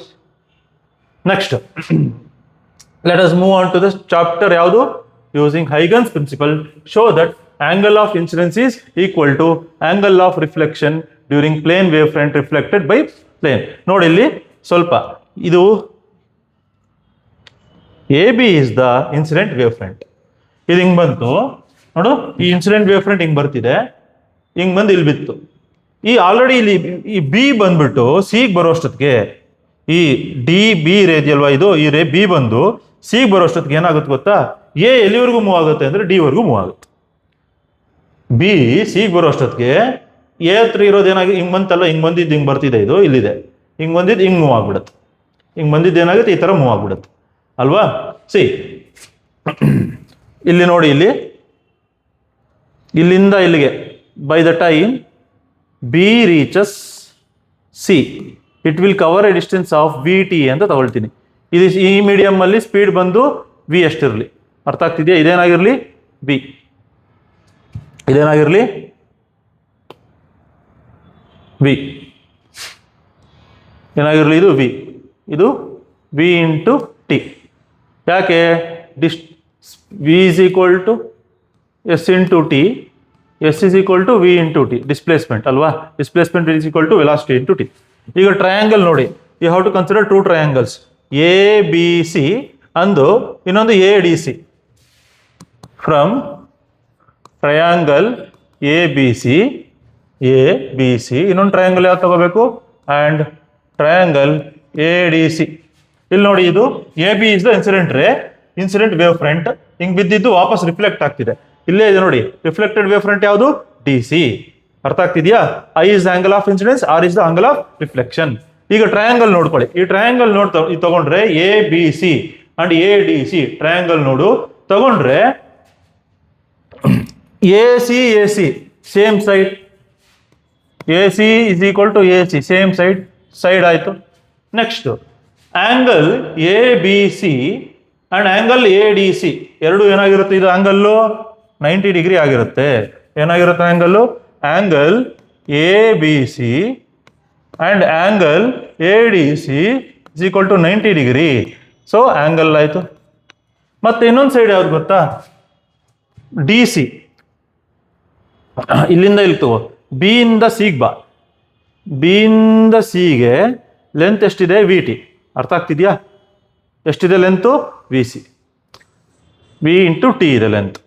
Next let us move on to the chapter ಯಾವುದು? Using Huygens principle show that angle of incidence is equal to angle of reflection during plane wavefront reflected by plane. ನೋಡಿ ಇಲ್ಲಿ ಸ್ವಲ್ಪ ಇದು AB is the incident wavefront. ಇದು ಹಿಂಗ್ ಬಂತು ನೋಡು, ಈ ಇನ್ಸಿಡೆಂಟ್ ವೇವ್ಫ್ರಂಟ್ ಹಿಂಗ್ ಬರ್ತಿದೆ, ಹಿಂಗ್ ಬಂದು ಇಲ್ಲಿ ಬಿತ್ತು. ಈ ಆಲ್ರೆಡಿ ಇಲ್ಲಿ ಈ ಬಿ ಬಂದ್ಬಿಟ್ಟು ಸಿಗೆ ಬರೋಷ್ಟೊತ್ತಿಗೆ ಈ ಡಿ ಬಿ ರೇ ಇದೆಯಲ್ವಾ, ಇದು ಈ ರೇ ಬಿ ಬಂದು ಸಿಗೆ ಬರೋಷ್ಟೊತ್ತಿಗೆ ಏನಾಗುತ್ತೆ ಗೊತ್ತಾ? ಎ ಎಲ್ಲಿವರೆಗೂ ಮೂವ್ ಆಗುತ್ತೆ ಅಂದ್ರೆ ಡಿ ವರೆಗೂ ಮೂವ್ ಆಗುತ್ತೆ. ಬಿ ಸಿಗೆ ಬರೋಷ್ಟೊತ್ತಿಗೆ ಎ ಹತ್ರ ಇರೋದು ಏನಾಗಿ ಹಿಂಗ್ ಬಂತಲ್ಲ, ಹಿಂಗ್ ಬಂದಿದ್ದು ಹಿಂಗ್ ಬರ್ತಿದೆ, ಇದು ಇಲ್ಲಿದೆ, ಹಿಂಗ್ ಬಂದಿದ್ದು ಹಿಂಗ್ ಮೂವ್ ಆಗ್ಬಿಡುತ್ತೆ, ಹಿಂಗ್ ಬಂದಿದ್ದು ಏನಾಗುತ್ತೆ ಈ ತರ ಮೂವ್ ಆಗ್ಬಿಡುತ್ತೆ ಅಲ್ವಾ? ಸಿ ಇಲ್ಲಿ ನೋಡಿ, ಇಲ್ಲಿಂದ ಇಲ್ಲಿಗೆ by the time B reaches C it will cover a distance of V T ಅಂತ ತಗೊಳ್ತೀನಿ. ಇದು ಈ ಮೀಡಿಯಂ ಅಲ್ಲಿ ಸ್ಪೀಡ್ ಬಂದು ವಿ ಎಷ್ಟಿರಲಿ, ಅರ್ಥ ಆಗ್ತಿದೆಯಾ? ಇದೇನಾಗಿರ್ಲಿ ಬಿ, ಇದೇನಾಗಿರ್ಲಿ ವಿ, ಏನಾಗಿರ್ಲಿ ಇದು ವಿ, ಇದು ವಿ ಇಂಟು ಟಿ. ಯಾಕೆ? V is equal to S into T, S is equal to V into T, displacement ಅಲ್ವಾ? Displacement is equal to velocity into T. ಈಗ triangle ನೋಡಿ, you have to consider two triangles, A B C ಅಂದು ಇನ್ನೊಂದು A D C. From triangle A B C, ಇನ್ನೊಂದು triangle ಯಾವ್ದು ತಗೋಬೇಕು? And triangle A D C. ಇಲ್ಲಿ ನೋಡಿ, ಇದು A B is the incident ರೇ, ಇನ್ಸಿಡೆಂಟ್ ವೇವ್ ಫ್ರಂಟ್, ಹಿಂಗ್ ಬಿದ್ದಿದ್ದು ವಾಪಸ್ ರಿಫ್ಲೆಕ್ಟ್ ಆಗ್ತಿದೆ. ಇಲ್ಲೇ ಇದೆ ನೋಡಿ, ರಿಫ್ಲೆಕ್ಟೆಡ್ ವೇವ್ ಫ್ರಂಟ್ ಯಾವುದು? D C. ಅರ್ಥ ಆಗ್ತಿದೆಯಾ? I is the angle of incidence, R is the angle of reflection. ಈಗ ಟ್ರಯಾಂಗಲ್ ನೋಡ್ಕೊಳ್ಳಿ, ಈ ಟ್ರಯಾಂಗಲ್ ತಗೊಂಡ್ರೆ A B C and A D C triangle ನೋಡು ತಗೊಂಡ್ರೆ A C same side, A C is equal to A C same side ಆಯ್ತು. Next angle A B C and angle A D C ಎರಡು ಏನಾಗಿರುತ್ತೆ? ಇದು angle 90 degree ಆಗಿರುತ್ತೆ. ಏನಾಗಿರುತ್ತೆ angle? Angle A B C and angle A D C is equal to 90 degree. So angle ಆಯ್ತು. ಮತ್ತೆ ಇನ್ನೊಂದು side ಯಾವ್ದು ಗೊತ್ತಾ? D C. ಇಲ್ಲಿಂದ ಇಲ್ಲಿ ತಗೋ, ಬಿ ಇಂದ ಸಿಗ್ ಬಾ, ಬಿ ಇಂದ ಸಿಗೆ ಲೆಂತ್ ಎಷ್ಟಿದೆ? V T. ಅರ್ಥ ಆಗ್ತಿದ್ಯಾ? ಎಷ್ಟಿದೆ length? V C. V into T ಇದೆ ಲೆಂತ್.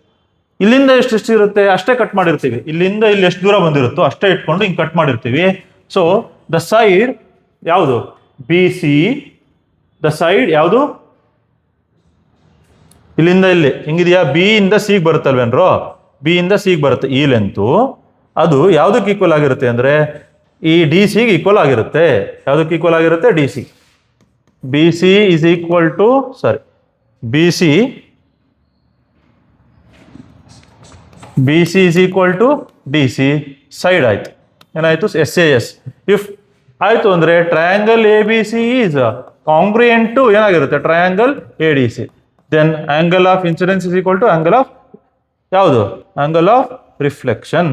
ಇಲ್ಲಿಂದ ಎಷ್ಟಿರುತ್ತೆ ಅಷ್ಟೇ ಕಟ್ ಮಾಡಿರ್ತೀವಿ, ಇಲ್ಲಿಂದ ಇಲ್ಲಿ ಎಷ್ಟು ದೂರ ಬಂದಿರುತ್ತೋ ಅಷ್ಟೇ ಇಟ್ಕೊಂಡು ಹಿಂಗೆ ಕಟ್ ಮಾಡಿರ್ತೀವಿ. ಸೊ ದ ಸೈಡ್ ಯಾವುದು? B C. ದ ಸೈಡ್ ಯಾವುದು? ಇಲ್ಲಿಂದ ಇಲ್ಲಿ ಹಿಂಗಿದೆಯಾ? ಬಿ ಇಂದ ಸಿಗೆ ಬರುತ್ತಲ್ವೇನ್ರೋ, ಬಿ ಇಂದ ಸಿಗೆ ಬರುತ್ತೆ ಈ ಲೆಂತು. ಅದು ಯಾವುದಕ್ಕೆ ಈಕ್ವಲ್ ಆಗಿರುತ್ತೆ ಅಂದರೆ ಈ ಡಿ ಸಿಗೆ ಈಕ್ವಲ್ ಆಗಿರುತ್ತೆ. ಯಾವುದಕ್ಕೆ ಈಕ್ವಲ್ ಆಗಿರುತ್ತೆ? D C. B C is equal to B C is equal to D C. Side ಆಯ್ತು, ಏನಾಯ್ತು? S A S. ಇಫ್ ಆಯ್ತು ಅಂದರೆ triangle A B C is congruent to ಏನಾಗಿರುತ್ತೆ? Triangle A D C. Then angle of incidence is equal to angle of ಯಾವುದು? Angle of reflection.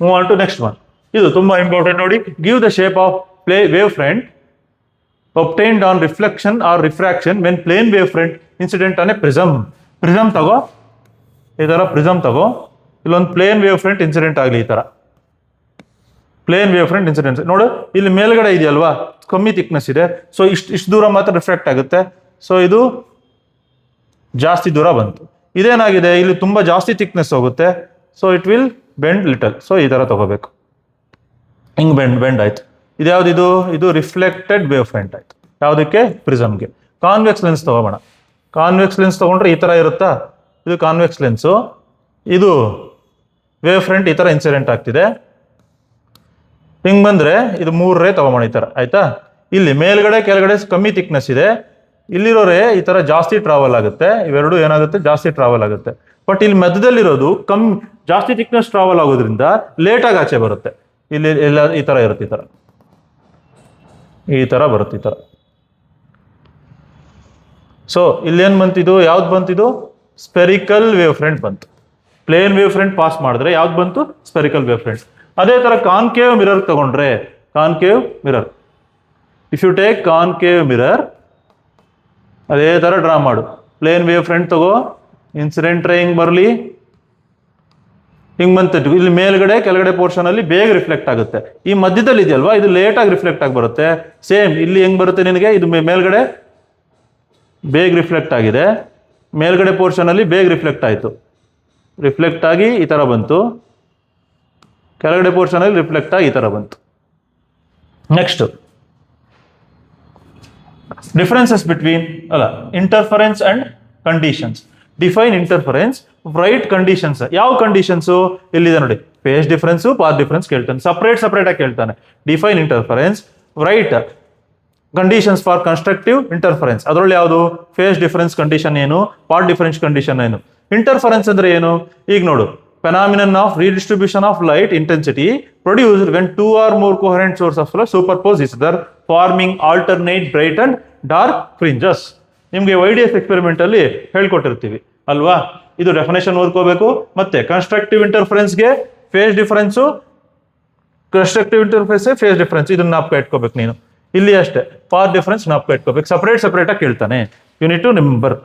Move on to next one. ಇದು ತುಂಬಾ important ನೋಡಿ. Give the shape of wave front obtained on reflection or refraction when plane wave front incident on a prism. Prism ತಗೋ, ಈ ಥರ prism ತಗೋ, ಇಲ್ಲೊಂದು plane wave front incident ಆಗಲಿ, ಈ ಥರ ಪ್ಲೇನ್ ವೇವ್ ಫ್ರಂಟ್ ಇನ್ಸಿಡೆಂಟ್ ನೋಡು. ಇಲ್ಲಿ ಮೇಲ್ಗಡೆ ಇದೆಯಲ್ವಾ, ಕಮ್ಮಿ ಥಿಕ್ನೆಸ್ ಇದೆ, ಸೊ ಇಷ್ಟು ದೂರ ಮಾತ್ರ ರಿಫ್ರಾಕ್ಟ್ ಆಗುತ್ತೆ. ಸೊ ಇದು ಜಾಸ್ತಿ ದೂರ ಬಂತು. ಇದೇನಾಗಿದೆ? ಇಲ್ಲಿ ತುಂಬ ಜಾಸ್ತಿ ಥಿಕ್ನೆಸ್ ಹೋಗುತ್ತೆ, so it will bend little. So ಈ ಥರ ತಗೋಬೇಕು, ಹಿಂಗೆ ಬೆಂಡ್ ಆಯ್ತು. ಇದ್ಯಾವುದಿದು? ಇದು ರಿಫ್ಲೆಕ್ಟೆಡ್ ವೇವ್ ಫ್ರಂಟ್ ಆಯ್ತು. ಯಾವುದಕ್ಕೆ? ಪ್ರಿಸಮ್ಗೆ. ಕಾನ್ವೆಕ್ಸ್ ಲೆನ್ಸ್ ತಗೋಬೋಣ. ಕಾನ್ವೆಕ್ಸ್ ಲೆನ್ಸ್ ತಗೊಂಡ್ರೆ ಈ ಥರ ಇರುತ್ತಾ? ಇದು ಕಾನ್ವೆಕ್ಸ್ ಲೆನ್ಸು, ಇದು ವೇವ್ ಫ್ರಂಟ್ ಈ ಥರ ಇನ್ಸಿಡೆಂಟ್ ಆಗ್ತಿದೆ. ಹಿಂಗೆ ಬಂದರೆ ಇದು 3 ರೇ ತಗೋಬೋಣ ಈ ಥರ, ಆಯ್ತಾ? ಇಲ್ಲಿ ಮೇಲ್ಗಡೆ ಕೆಳಗಡೆ ಕಮ್ಮಿ ಥಿಕ್ನೆಸ್ ಇದೆ, ಇಲ್ಲಿರೋ ರೇ ಈ ಥರ ಜಾಸ್ತಿ ಟ್ರಾವೆಲ್ ಆಗುತ್ತೆ. ಇವೆರಡು ಏನಾಗುತ್ತೆ? ಜಾಸ್ತಿ ಟ್ರಾವೆಲ್ ಆಗುತ್ತೆ. ಬಟ್ ಇಲ್ಲಿ ಮಧ್ಯದಲ್ಲಿರೋದು ಜಾಸ್ತಿ ಥಿಕ್ನೆಸ್ ಟ್ರಾವೆಲ್ ಆಗೋದ್ರಿಂದ ಲೇಟಾಗಿ ಆಚೆ ಬರುತ್ತೆ. ಇಲ್ಲಿ ಎಲ್ಲ ಈ ಥರ ಇರುತ್ತೆ, ಈ ಥರ ಬರುತ್ತೆ, ಈ ಥರ. ಸೊ ಇಲ್ಲೇನು ಬಂತಿದ್ದು? ಯಾವ್ದು ಬಂತಿದ್ದು? ಸ್ಪೆರಿಕಲ್ ವೇವ್ ಫ್ರಂಟ್ ಬಂತು. ಪ್ಲೇನ್ ವೇವ್ ಫ್ರಂಟ್ ಪಾಸ್ ಮಾಡಿದ್ರೆ ಯಾವ್ದು ಬಂತು? Spherical wave front. ಅದೇ ಥರ ಕಾನ್ಕೇವ್ ಮಿರರ್ ತಗೊಂಡ್ರೆ, concave mirror, if you take concave mirror, ಅದೇ ಥರ ಡ್ರಾ ಮಾಡು. ಪ್ಲೇನ್ ವೇವ್ ಫ್ರಂಟ್ ತಗೋ, ಇನ್ಸಿಡೆಂಟ್ ರೇ ಹಿಂಗೆ ಬರಲಿ, ಹಿಂಗೆ ಬಂತು. ಇಲ್ಲಿ ಮೇಲ್ಗಡೆ ಕೆಳಗಡೆ ಪೋರ್ಷನ್ ಅಲ್ಲಿ ಬೇಗ ರಿಫ್ಲೆಕ್ಟ್ ಆಗುತ್ತೆ. ಈ ಮಧ್ಯದಲ್ಲಿ ಇದೆಯಲ್ವಾ, ಇದು ಲೇಟಾಗಿ ರಿಫ್ಲೆಕ್ಟ್ ಆಗಿ ಬರುತ್ತೆ. ಸೇಮ್ ಇಲ್ಲಿ ಹೆಂಗ್ ಬರುತ್ತೆ ನಿನಗೆ, ಇದು ಮೇಲ್ಗಡೆ ಬೇಗ ರಿಫ್ಲೆಕ್ಟ್ ಆಗಿದೆ, ಮೇಲ್ಗಡೆ ಪೋರ್ಷನ್ ಅಲ್ಲಿ ಬೇಗ ರಿಫ್ಲೆಕ್ಟ್ ಆಯಿತು, ರಿಫ್ಲೆಕ್ಟ್ ಆಗಿ ಈ ಥರ ಬಂತು, ಕೆಳಗಡೆ ಪೋರ್ಷನ್ ಅಲ್ಲಿ ರಿಫ್ಲೆಕ್ಟ್ ಆಗಿ ಈ ಥರ ಬಂತು. Next differences between interference and conditions. Define interference, right conditions. ಯಾವ ಕಂಡೀಷನ್ಸು ಇಲ್ಲಿದೆ ನೋಡಿ, ಫೇಸ್ ಡಿಫರೆನ್ಸು, ಪಾತ್ ಡಿಫರೆನ್ಸ್ ಕೇಳ್ತಾನೆ, ಸಪ್ರೇಟ್ ಆಗಿ ಕೇಳ್ತಾನೆ. Define interference, right conditions for constructive interference. ಅದರಲ್ಲಿ ಯಾವುದು, ಫೇಸ್ ಡಿಫರೆನ್ಸ್ ಕಂಡೀಷನ್ ಏನು, ಪಾರ್ಟ್ ಡಿಫರೆನ್ಸ್ ಕಂಡೀಷನ್ ಏನು. ಇಂಟರ್ಫರೆನ್ಸ್ ಅಂದ್ರೆ ಏನು, ಈಗ ನೋಡು, phenomenon of redistribution of light intensity produced when two or more coherent sources of light superpose each other, forming alternate bright and dark fringes. ನಿಮಗೆ YDS experiment ಅಲ್ಲಿ ಹೇಳ್ಕೊಟ್ಟಿರ್ತೀವಿ ಅಲ್ವಾ, ಇದು ಡೆಫಿನೇಷನ್ ಓದ್ಕೋಬೇಕು. ಮತ್ತೆ ಕನ್ಸ್ಟ್ರಕ್ಟಿವ್ ಇಂಟರ್ಫರೆನ್ಸ್ಗೆ phase difference, constructive interference phase difference, ಇದನ್ನ ನಾಪ್ಕ ಇಟ್ಕೋಬೇಕು ನೀನು. ಇಲ್ಲಿ ಅಷ್ಟೇ ಪಾತ್ ಡಿಫರೆನ್ಸ್ ನಾಪ್ಕ ಇಟ್ಕೋಬೇಕು, ಸಪರೇಟ್ ಆಗಿ ಕೇಳ್ತಾನೆ, you need to remember.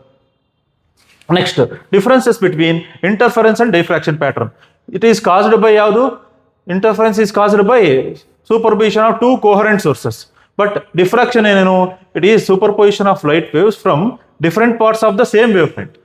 Next differences between interference and diffraction pattern. It is caused by ಯಾವುದು, interference is caused by superposition of two coherent sources. But diffraction ಏನೇನು, it is superposition of light waves from different parts of the same wave front.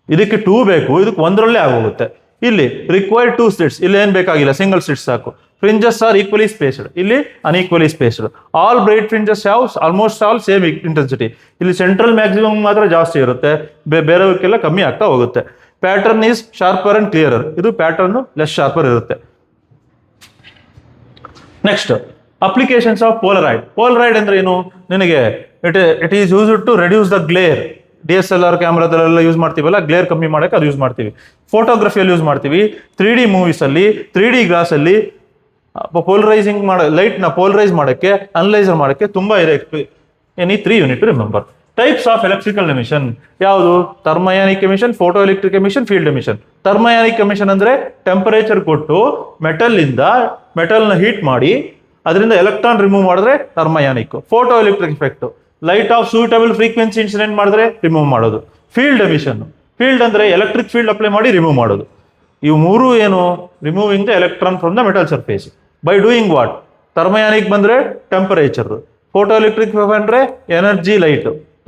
ಇದಕ್ಕೆ 2 ಬೇಕು, ಇದಕ್ಕೆ 1ರಲ್ಲೇ ಆಗೋಗುತ್ತೆ. ಇಲ್ಲಿ required 2 slits, ಇಲ್ಲಿ ಏನ್ ಬೇಕಾಗಿಲ್ಲ, ಸಿಂಗಲ್ ಸ್ಲಿಟ್ಸ್ ಸಾಕು. ಫ್ರಿಂಜಸ್ ಆರ್ ಈಕ್ವಲಿ ಸ್ಪೇಸ್ಡ್, ಇಲ್ಲಿ unequally spaced. All bright fringes have almost all same intensity. ಇಲ್ಲಿ ಸೆಂಟ್ರಲ್ ಮ್ಯಾಕ್ಸಿಮಮ್ ಮಾತ್ರ ಜಾಸ್ತಿ ಇರುತ್ತೆ, ಬೇರೆಯವಕ್ಕೆಲ್ಲ ಕಮ್ಮಿ ಆಗ್ತಾ ಹೋಗುತ್ತೆ. Pattern is sharper and clearer, ಇದು ಪ್ಯಾಟರ್ನ್ ಲೆಸ್ ಶಾರ್ಪರ್ ಇರುತ್ತೆ. Next applications of polaroid. Polaroid ಅಂದ್ರೆ ಏನು ನಿನಗೆ, it is used to reduce the glare. DSLR ಕ್ಯಾಮ್ರಾದಲ್ಲೆಲ್ಲ ಯೂಸ್ ಮಾಡ್ತೀವಲ್ಲ, ಗ್ಲೇರ್ ಕಮ್ಮಿ ಮಾಡೋಕೆ ಅದು ಯೂಸ್ ಮಾಡ್ತೀವಿ. ಫೋಟೋಗ್ರಫಿಯಲ್ಲಿ ಯೂಸ್ ಮಾಡ್ತೀವಿ. 3D ಮೂವೀಸ್ ಅಲ್ಲಿ, 3D ಗ್ಲಾಸ್ ಅಲ್ಲಿ ಪೋಲರೈಸಿಂಗ್ ಲೈಟ್ನ ಪೋಲರೈಸ್ ಮಾಡೋಕ್ಕೆ, ಅನಲೈಸರ್ ಮಾಡೋಕ್ಕೆ ತುಂಬಾ ಇದೆ. Any 3 unit remember. Types of electrical emission ಯಾವುದು, thermionic emission, photo electric emission, field emission. Thermionic emission ಅಂದ್ರೆ ಟೆಂಪರೇಚರ್ ಕೊಟ್ಟು ಮೆಟಲ್ನ ಹೀಟ್ ಮಾಡಿ ಅದರಿಂದ ಎಲೆಕ್ಟ್ರಾನ್ ರಿಮೂವ್ ಮಾಡಿದ್ರೆ thermionic. Photo electric effect, light of suitable frequency incident ಮಾಡಿದ್ರೆ ರಿಮೂವ್ ಮಾಡೋದು. ಫೀಲ್ಡ್ ಎಮಿಷನ್, ಫೀಲ್ಡ್ ಅಂದ್ರೆ ಎಲೆಕ್ಟ್ರಿಕ್ ಫೀಲ್ಡ್ ಅಪ್ಲೈ ಮಾಡಿ ರಿಮೂವ್ ಮಾಡೋದು. ಇವು ಮೂರು ಏನು, removing the electron from the metal surface by doing what. Thermionic ಬಂದ್ರೆ ಟೆಂಪರೇಚರ್, ಫೋಟೋ ಎಲೆಕ್ಟ್ರಿಕ್ ಅಂದ್ರೆ energy,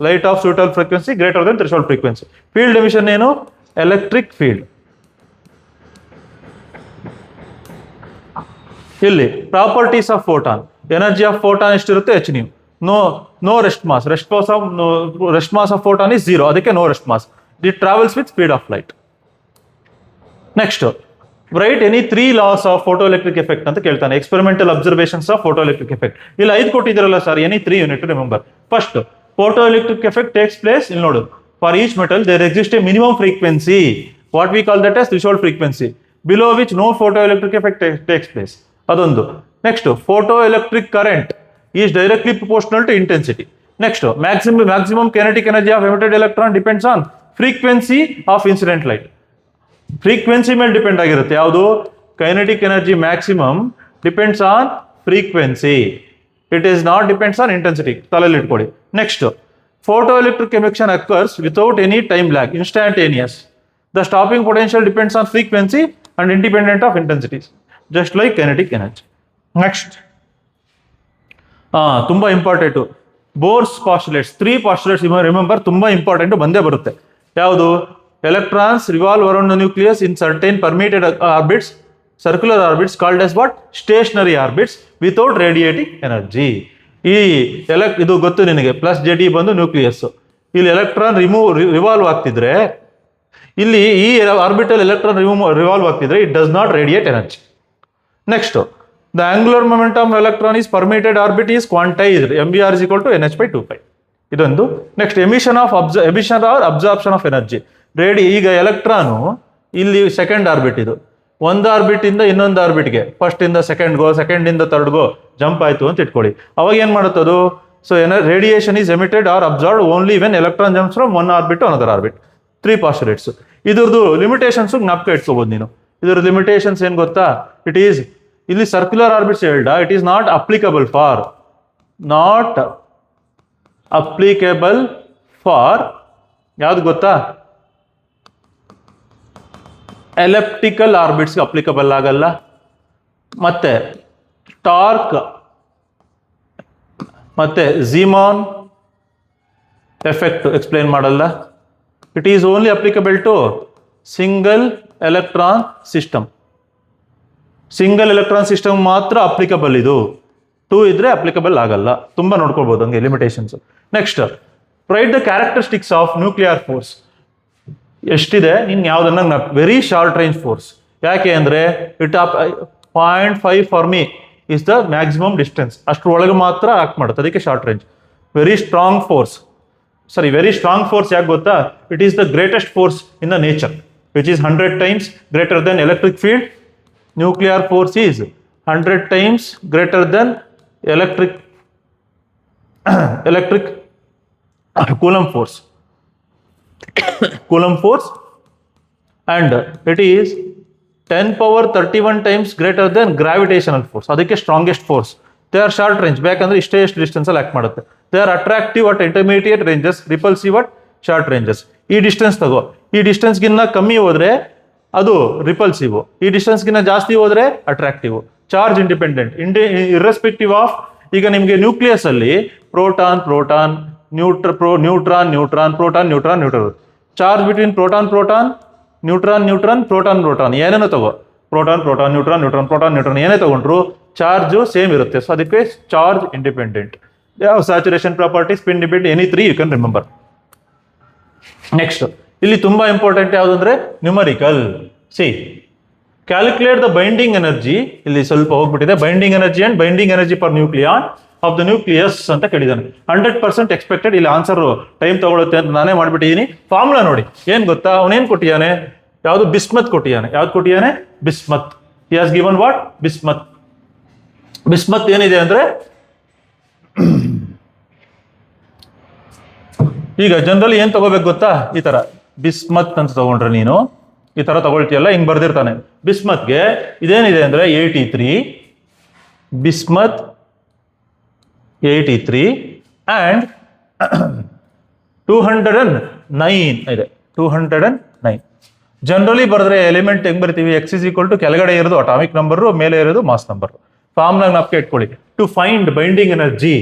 light of suitable frequency greater than threshold frequency. Field emission ಏನು, electric field. ಇಲ್ಲಿ properties of photon, energy of photon ಎಷ್ಟಿರುತ್ತೆ, h nu. No rest mass, rest mass of photon is 0, ಅದಕ್ಕೆ no rest mass. It travels with speed of light. Next write any 3 laws of photo electric effect ಅಂತ ಕೇಳ್ತಾನೆ. Experimental observations of photo electric effect. ಇಲ್ಲಿ 5 ಕೊಟ್ಟಿದ್ದೀರಲ್ಲ sir, any 3 unit remember. First photo electric effect takes place, ಇಲ್ಲಿ ನೋಡು, for each metal there exist a minimum frequency, what we call that as threshold frequency, below which no photo electric effect takes place. ಅದೊಂದು. Next photo electric current is directly proportional to intensity. Next, maximum kinetic energy of emitted electron depends on frequency of incident light. Frequency ಮೇಲೆ depend ಆಗಿರುತ್ತೆ ಯಾವುದು, kinetic energy maximum depends on frequency. It is not depends on intensity. ತಲೆಯಲ್ಲಿ ಇಟ್ಕೊಳ್ಳಿ. Next, photoelectric emission occurs without any time lag, instantaneous. The stopping potential depends on frequency and independent of intensities, just like kinetic energy. Next, ತುಂಬಾ important, Bohr's postulates. 3 postulates remember, ತುಂಬಾ important ಬಂದೇ ಬರುತ್ತೆ. ಯಾವುದು, electrons revolve around the nucleus in certain permitted orbits, circular orbits called as what, stationary orbits without radiating energy. ಇದು ಗೊತ್ತು ನಿನಗೆ, plus JD ಬಂದು nucleus. ಇಲ್ಲಿ ಎಲೆಕ್ಟ್ರಾನ್ ರಿವಾಲ್ವ್ ಆಗ್ತಿದ್ರೆ, ಇಲ್ಲಿ ಈ ಆರ್ಬಿಟಲ್ ಎಲೆಕ್ಟ್ರಾನ್ ರಿವಾಲ್ವ್ ಆಗ್ತಿದ್ರೆ it does not radiate energy. Next, the angular momentum of electron is permitted orbit is quantized, mvr is equal to nh/2π. ಇದೊಂದು. Next emission or absorption of energy. ಈಗ electron ಇಲ್ಲಿ second orbit, ಇದು ಒಂದು orbit ಇಂದ ಇನ್ನೊಂದು ಆರ್ಬಿಟ್ಗೆ, first ಇಂದ ಸೆಕೆಂಡ್ಗೋ, second ಇಂದ ಥರ್ಡ್ಗೋ jump ಆಯ್ತು ಅಂತ ಇಟ್ಕೊಳ್ಳಿ. ಅವಾಗ ಏನ್ ಮಾಡುತ್ತದು, so radiation is emitted or absorbed only when electron jumps from one orbit to another orbit. 3 postulates. ಇದ್ರದ್ದು ಲಿಮಿಟೇಷನ್ಸ್ ಜ್ಞಾಪಕ ಇಟ್ಕೋಬಹುದು ನೀನು. ಇದರ ಲಿಮಿಟೇಷನ್ಸ್ ಏನ್ ಗೊತ್ತಾ, ಇಟ್ ಈಸ್ ಇಲ್ಲಿ ಸರ್ಕ್ಯುಲರ್ ಆರ್ಬಿಟ್ಸ್ ಹೇಳ್ದ, it is not applicable for ಯಾವ್ದು ಗೊತ್ತಾ? ಎಲಿಪ್ಟಿಕಲ್ ಆರ್ಬಿಟ್ಸ್ಗೆ ಅಪ್ಲಿಕಬಲ್ ಆಗಲ್ಲ. ಮತ್ತೆ ಟಾರ್ಕ್ ಮತ್ತೆ ಝೀಮಾನ್ ಎಫೆಕ್ಟ್ ಎಕ್ಸ್ಪ್ಲೇನ್ ಮಾಡಲ್ಲ. It is only applicable to single electron system. Single electron system ಮಾತ್ರ ಅಪ್ಲಿಕಬಲ್ ಇದು. 2 ಇದ್ರೆ ಅಪ್ಲಿಕಬಲ್ ಆಗಲ್ಲ. ತುಂಬಾ ನೋಡ್ಕೊಳ್ಬಹುದು ಹಂಗೆ limitations. Next, write the characteristics of nuclear force. ಎಷ್ಟಿದೆ ನಿಮ್ಗೆ ಯಾವ್ದನ್ನ ವೆರಿ ಶಾರ್ಟ್ ರೇಂಜ್ ಫೋರ್ಸ್. ಯಾಕೆ ಅಂದ್ರೆ it 0.5 fermi is the maximum distance. ಅಷ್ಟರೊಳಗೆ ಮಾತ್ರ ಆಕ್ಟ್ ಮಾಡುತ್ತೆ, ಅದಕ್ಕೆ short range. Very strong force ಯಾಕೆ ಗೊತ್ತಾ? It is the greatest force in the nature, which is 100 times greater then electric field. Nuclear force is 100 times greater then electric Coulomb force and it is 10^31 times greater than gravitational force. ಅದಕ್ಕೆ strongest force. They or short range, ಬೇಕಂದ್ರೆ ಇಷ್ಟೇ distance ಅಲ್ಲಿ act ಮಾಡುತ್ತೆ. They are attractive at intermediate ranges, repulsive at short ranges. ಈ distance ತಗೋ, ಈ ಡಿಸ್ಟೆನ್ಸ್ಗಿನ್ನ ಕಮ್ಮಿ ಹೋದ್ರೆ ಅದು ರಿಪಲ್ಸಿವ್, ಈ ಡಿಸ್ಟೆನ್ಸ್ಗಿನ್ನ ಜಾಸ್ತಿ ಹೋದ್ರೆ attractive. Charge independent, irrespective of. ಈಗ ನಿಮಗೆ ನ್ಯೂಕ್ಲಿಯಸ್ ಅಲ್ಲಿ proton, neutron, proton. Charge between proton, neutron ಏನೇನೋ ತಗೋ, ಪ್ರೋಟಾನ್, ನ್ಯೂಟ್ರಾನ್ ಏನೇ ತಗೊಂಡ್ರು ಚಾರ್ಜು ಸೇಮ್ ಇರುತ್ತೆ. ಸೊ ಅದಕ್ಕೆ ಚಾರ್ಜ್ ಇಂಡಿಪೆಂಡೆಂಟ್. ಯಾವ saturation property, spin dependent, any 3 you can remember. Next, ಇಲ್ಲಿ ತುಂಬಾ ಇಂಪಾರ್ಟೆಂಟ್ ಯಾವುದು ಅಂದ್ರೆ numerical. Calculate the binding energy. ಇಲ್ಲಿ ಸ್ವಲ್ಪ ಹೋಗ್ಬಿಟ್ಟಿದೆ. Binding energy per nucleon of the nucleus ಅಂತ ಕೇಳಿದ್ದಾನೆ. 100% ಎಕ್ಸ್ಪೆಕ್ಟೆಡ್. ಇಲ್ಲಿ ಆನ್ಸರ್ ಟೈಮ್ ತಗೊಳುತ್ತೆ ಅಂತ ನಾನೇ ಮಾಡ್ಬಿಟ್ಟಿದ್ದೀನಿ. ಫಾರ್ಮುಲಾ ನೋಡಿ, ಏನ್ ಗೊತ್ತಾ? ಅವನೇನ್ ಕೊಟ್ಟಿಯಾನೆ? ಯಾವುದು? ಬಿಸ್ಮತ್ ಕೊಟ್ಟಿಯಾನೆ. ಯಾವ್ದು ಕೊಟ್ಟಿಯಾನೆ? Bismuth. He has given what? Bismuth ಏನಿದೆ ಅಂದ್ರೆ, ಈಗ ಜನರಲಿ ಏನ್ ತಗೋಬೇಕು ಗೊತ್ತಾ? ಈ ತರ ಬಿಸ್ಮತ್ ಅಂತ ತಗೊಂಡ್ರೆ ನೀನು ಈ ತರ ತಗೊಳ್ತೀಯಲ್ಲ, ಹಿಂಗ್ ಬರ್ದಿರ್ತಾನೆ. ಬಿಸ್ಮತ್ಗೆ ಇದೇನಿದೆ ಅಂದ್ರೆ 83, ಬಿಸ್ಮತ್ 83 and 209 ಇದೆ. 209 ಜನರಲಿ ಬರೆದ್ರೆ ಎಲಿಮೆಂಟ್ ಹೆಂಗ್ ಬರ್ತೀವಿ? ಎಕ್ಸ್ ಇಸ್ ಈಕ್ವಲ್ ಟು ಕೆಳಗಡೆ ಇರೋದು ಅಟಾಮಿಕ್ ನಂಬರ್, ಮೇಲೆ ಇರೋದು ಮಾಸ್ ನಂಬರ್. ಫಾರ್ಮುಲಾ ನಾಪ್ಕೆ ಇಟ್ಕೊಳ್ಳಿ. To find binding energy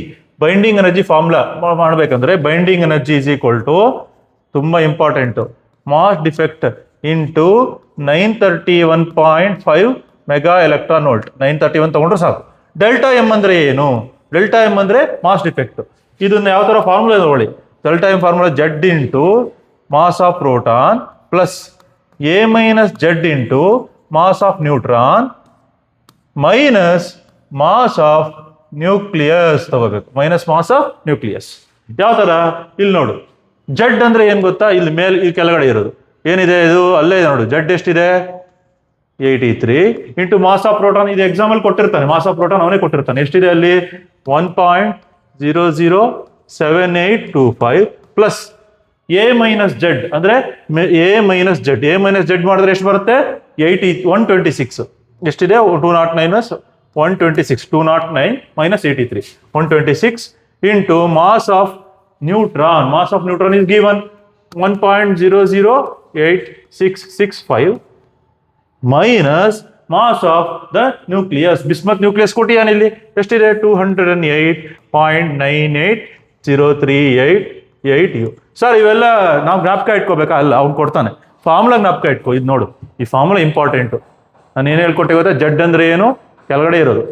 formula ಮಾಡ್ಬೇಕಂದ್ರೆ binding energy is equal to, ತುಂಬಾ important, mass defect into 931.5 mega electron volt. 931 ತಗೊಂಡ್ರೆ ಸಾಕು. ಡೆಲ್ಟಾ ಎಂ ಅಂದ್ರೆ ಏನು? ಡೆಲ್ಟಾ ಎಂ ಅಂದ್ರೆ ಮಾಸ್ ಡಿಫೆಕ್ಟ್. ಇದನ್ನ ಯಾವ ತರ ಫಾರ್ಮುಲಾ ತಗೊಳ್ಳಿ. Delta M formula Z into mass of proton plus A minus Z into mass of neutron minus mass of nucleus ತಗೋಬೇಕು. Minus mass of nucleus. ಯಾವ ತರ? ಇಲ್ಲಿ ನೋಡು, Z ಅಂದ್ರೆ ಏನ್ ಗೊತ್ತಾ? ಇಲ್ಲಿ ಮೇಲೆ, ಈ ಕೆಳಗಡೆ ಇರೋದು ಏನಿದೆ ಇದು ಅಲ್ಲೇ ಇದೆ ನೋಡು. Z ಎಷ್ಟಿದೆ? 83 ಇಂಟು ಮಾಸ್ ಆಫ್ ಪ್ರೋಟಾನ್. ಇದು ಎಕ್ಸಾಂಪಲ್ ಕೊಟ್ಟಿರ್ತಾನೆ, ಮಾಸ್ ಆಫ್ ಪ್ರೋಟಾನ್ ಅವನೇ ಕೊಟ್ಟಿರ್ತಾನೆ. ಎಷ್ಟಿದೆ ಅಲ್ಲಿ? 1.007825 ಪ್ಲಸ್ A ಮೈನಸ್ Z ಅಂದ್ರೆ A ಮೈನಸ್ Z ಮಾಡಿದ್ರೆ ಎಷ್ಟು ಬರುತ್ತೆ? 126. ಎಷ್ಟಿದೆ? 209 126. 209 minus 83 126 into mass of neutron. Mass of neutron is given 1.008665 minus mass of the nucleus. Bismuth nucleus ಕೊಟ್ಟಿಯಾನ ಇಲ್ಲಿ. ಎಷ್ಟಿದೆ? 208.98038 ಸರ್. ಇವೆಲ್ಲ ನಾವು ಜ್ಞಾಪಕ ಇಟ್ಕೋಬೇಕಾ? ಅಲ್ಲ, ಅವ್ನು ಕೊಡ್ತಾನೆ. ಫಾರ್ಮುಲಾ ಜ್ಞಾಪಕ ಇಟ್ಕೋ. ಇದು ನೋಡು, ಈ ಫಾರ್ಮುಲಾ ಇಂಪಾರ್ಟೆಂಟು. ನಾನು ಏನು ಹೇಳ್ಕೊಟ್ಟೆ ಗೊತ್ತಾ? Z ಅಂದ್ರೆ ಏನು? ಕೆಳಗಡೆ ಇರೋದು.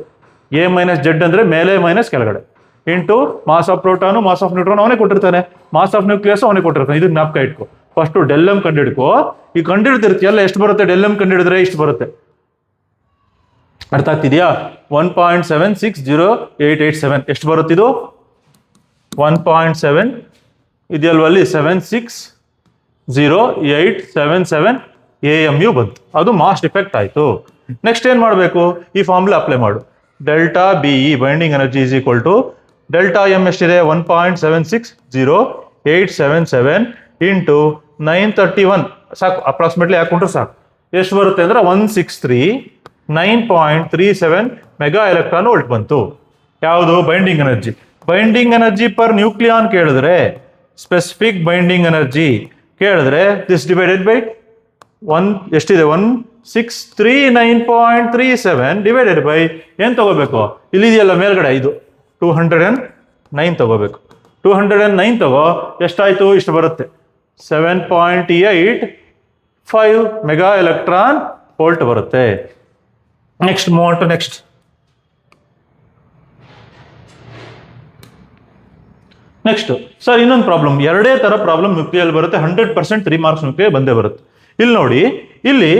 A ಮೈನಸ್ Z ಅಂದ್ರೆ ಮೇಲೆ ಮೈನಸ್ ಕೆಳಗಡೆ into mass of proton, mass of neutron ಅವನೇ ಕೊಟ್ಟಿರ್ತಾನೆ, ಮಾಸ್ ಆಫ್ ನ್ಯೂಕ್ಲಿಯಸ್ ಅವನೇ ಕೊಟ್ಟಿರ್ತಾನೆ. ಇದು ಜ್ಞಾಪಕ ಇಟ್ಕೋ. ಫಸ್ಟ್ ಡೆಲ್ ಎಂ ಕಂಡಿಡ್ಕೋ. ಈ ಕಂಡಿಡ್ತಿರ್ತೀಯಲ್ಲ, ಎಷ್ಟು ಬರುತ್ತೆ? ಡೆಲ್ ಎಂ ಕಂಡಿಡಿದ್ರೆ ಇಷ್ಟು ಬರುತ್ತೆ. ಅರ್ಥ ಆಗ್ತಿದ್ಯಾ? 1.760887 ಎಷ್ಟು ಬರುತ್ತಿದು? 1.7 ಇದೆಯಲ್ವಲ್ಲಿ 76087 AMU ಬಂತು. ಅದು ಮಾಸ್ ಡಿಫೆಕ್ಟ್ ಆಯ್ತು. ನೆಕ್ಸ್ಟ್ ಏನ್ ಮಾಡಬೇಕು? ಈ ಫಾರ್ಮುಲಾ ಅಪ್ಲೈ ಮಾಡು. Delta BE binding energy is equal to delta M ಎಷ್ಟಿದೆ? 1.760877 ಇಂಟು 931 ಸಾಕು. ಅಪ್ರಾಕ್ಸಿಮೇಟ್ಲಿ ಹಾಕೊಂಡ್ರೆ ಸಾಕು. ಎಷ್ಟು ಬರುತ್ತೆ ಅಂದ್ರೆ 163 9.37 ಮೆಗಾ ಎಲೆಕ್ಟ್ರಾನ್ ವೋಲ್ಟ್ ಬಂತು. ಯಾವುದು? Binding energy. Binding energy per nucleon ಕೇಳಿದ್ರೆ, ಸ್ಪೆಸಿಫಿಕ್ ಬೈಂಡಿಂಗ್ ಎನರ್ಜಿ ಕೇಳಿದ್ರೆ ದಿಸ್ ಡಿವೈಡೆಡ್ ಬೈ ಎಷ್ಟಿದೆ? 1639.37 ಡಿವೈಡೆಡ್ ಬೈ ಏನು ತಗೋಬೇಕು? ಇಲ್ಲಿದೆಯಲ್ಲ ಮೇಲ್ಗಡೆ, ಇದು 209 ತಗೋಬೇಕು. 209 ತಗೋ, ಎಷ್ಟಾಯ್ತು? ಇಷ್ಟು ಬರುತ್ತೆ, 7.85 ಮೆಗಾ ಎಲೆಕ್ಟ್ರಾನ್ ವೋಲ್ಟ್ ಬರುತ್ತೆ. Next move to next. Next sir ಇನ್ನೊಂದು ಪ್ರಾಬ್ಲಮ್, ಎರಡೇ ತರ ಪ್ರಾಬ್ಲಮ್ ನ್ಯೂಕ್ಲಿಯರ್ ಬರುತ್ತೆ, 100% 3 ಮಾರ್ಕ್ಸ್ ನ್ಯೂಕ್ಲಿಯರ್ ಬಂದೇ ಬರುತ್ತೆ. ಇಲ್ಲಿ ನೋಡಿ, ಇಲ್ಲಿ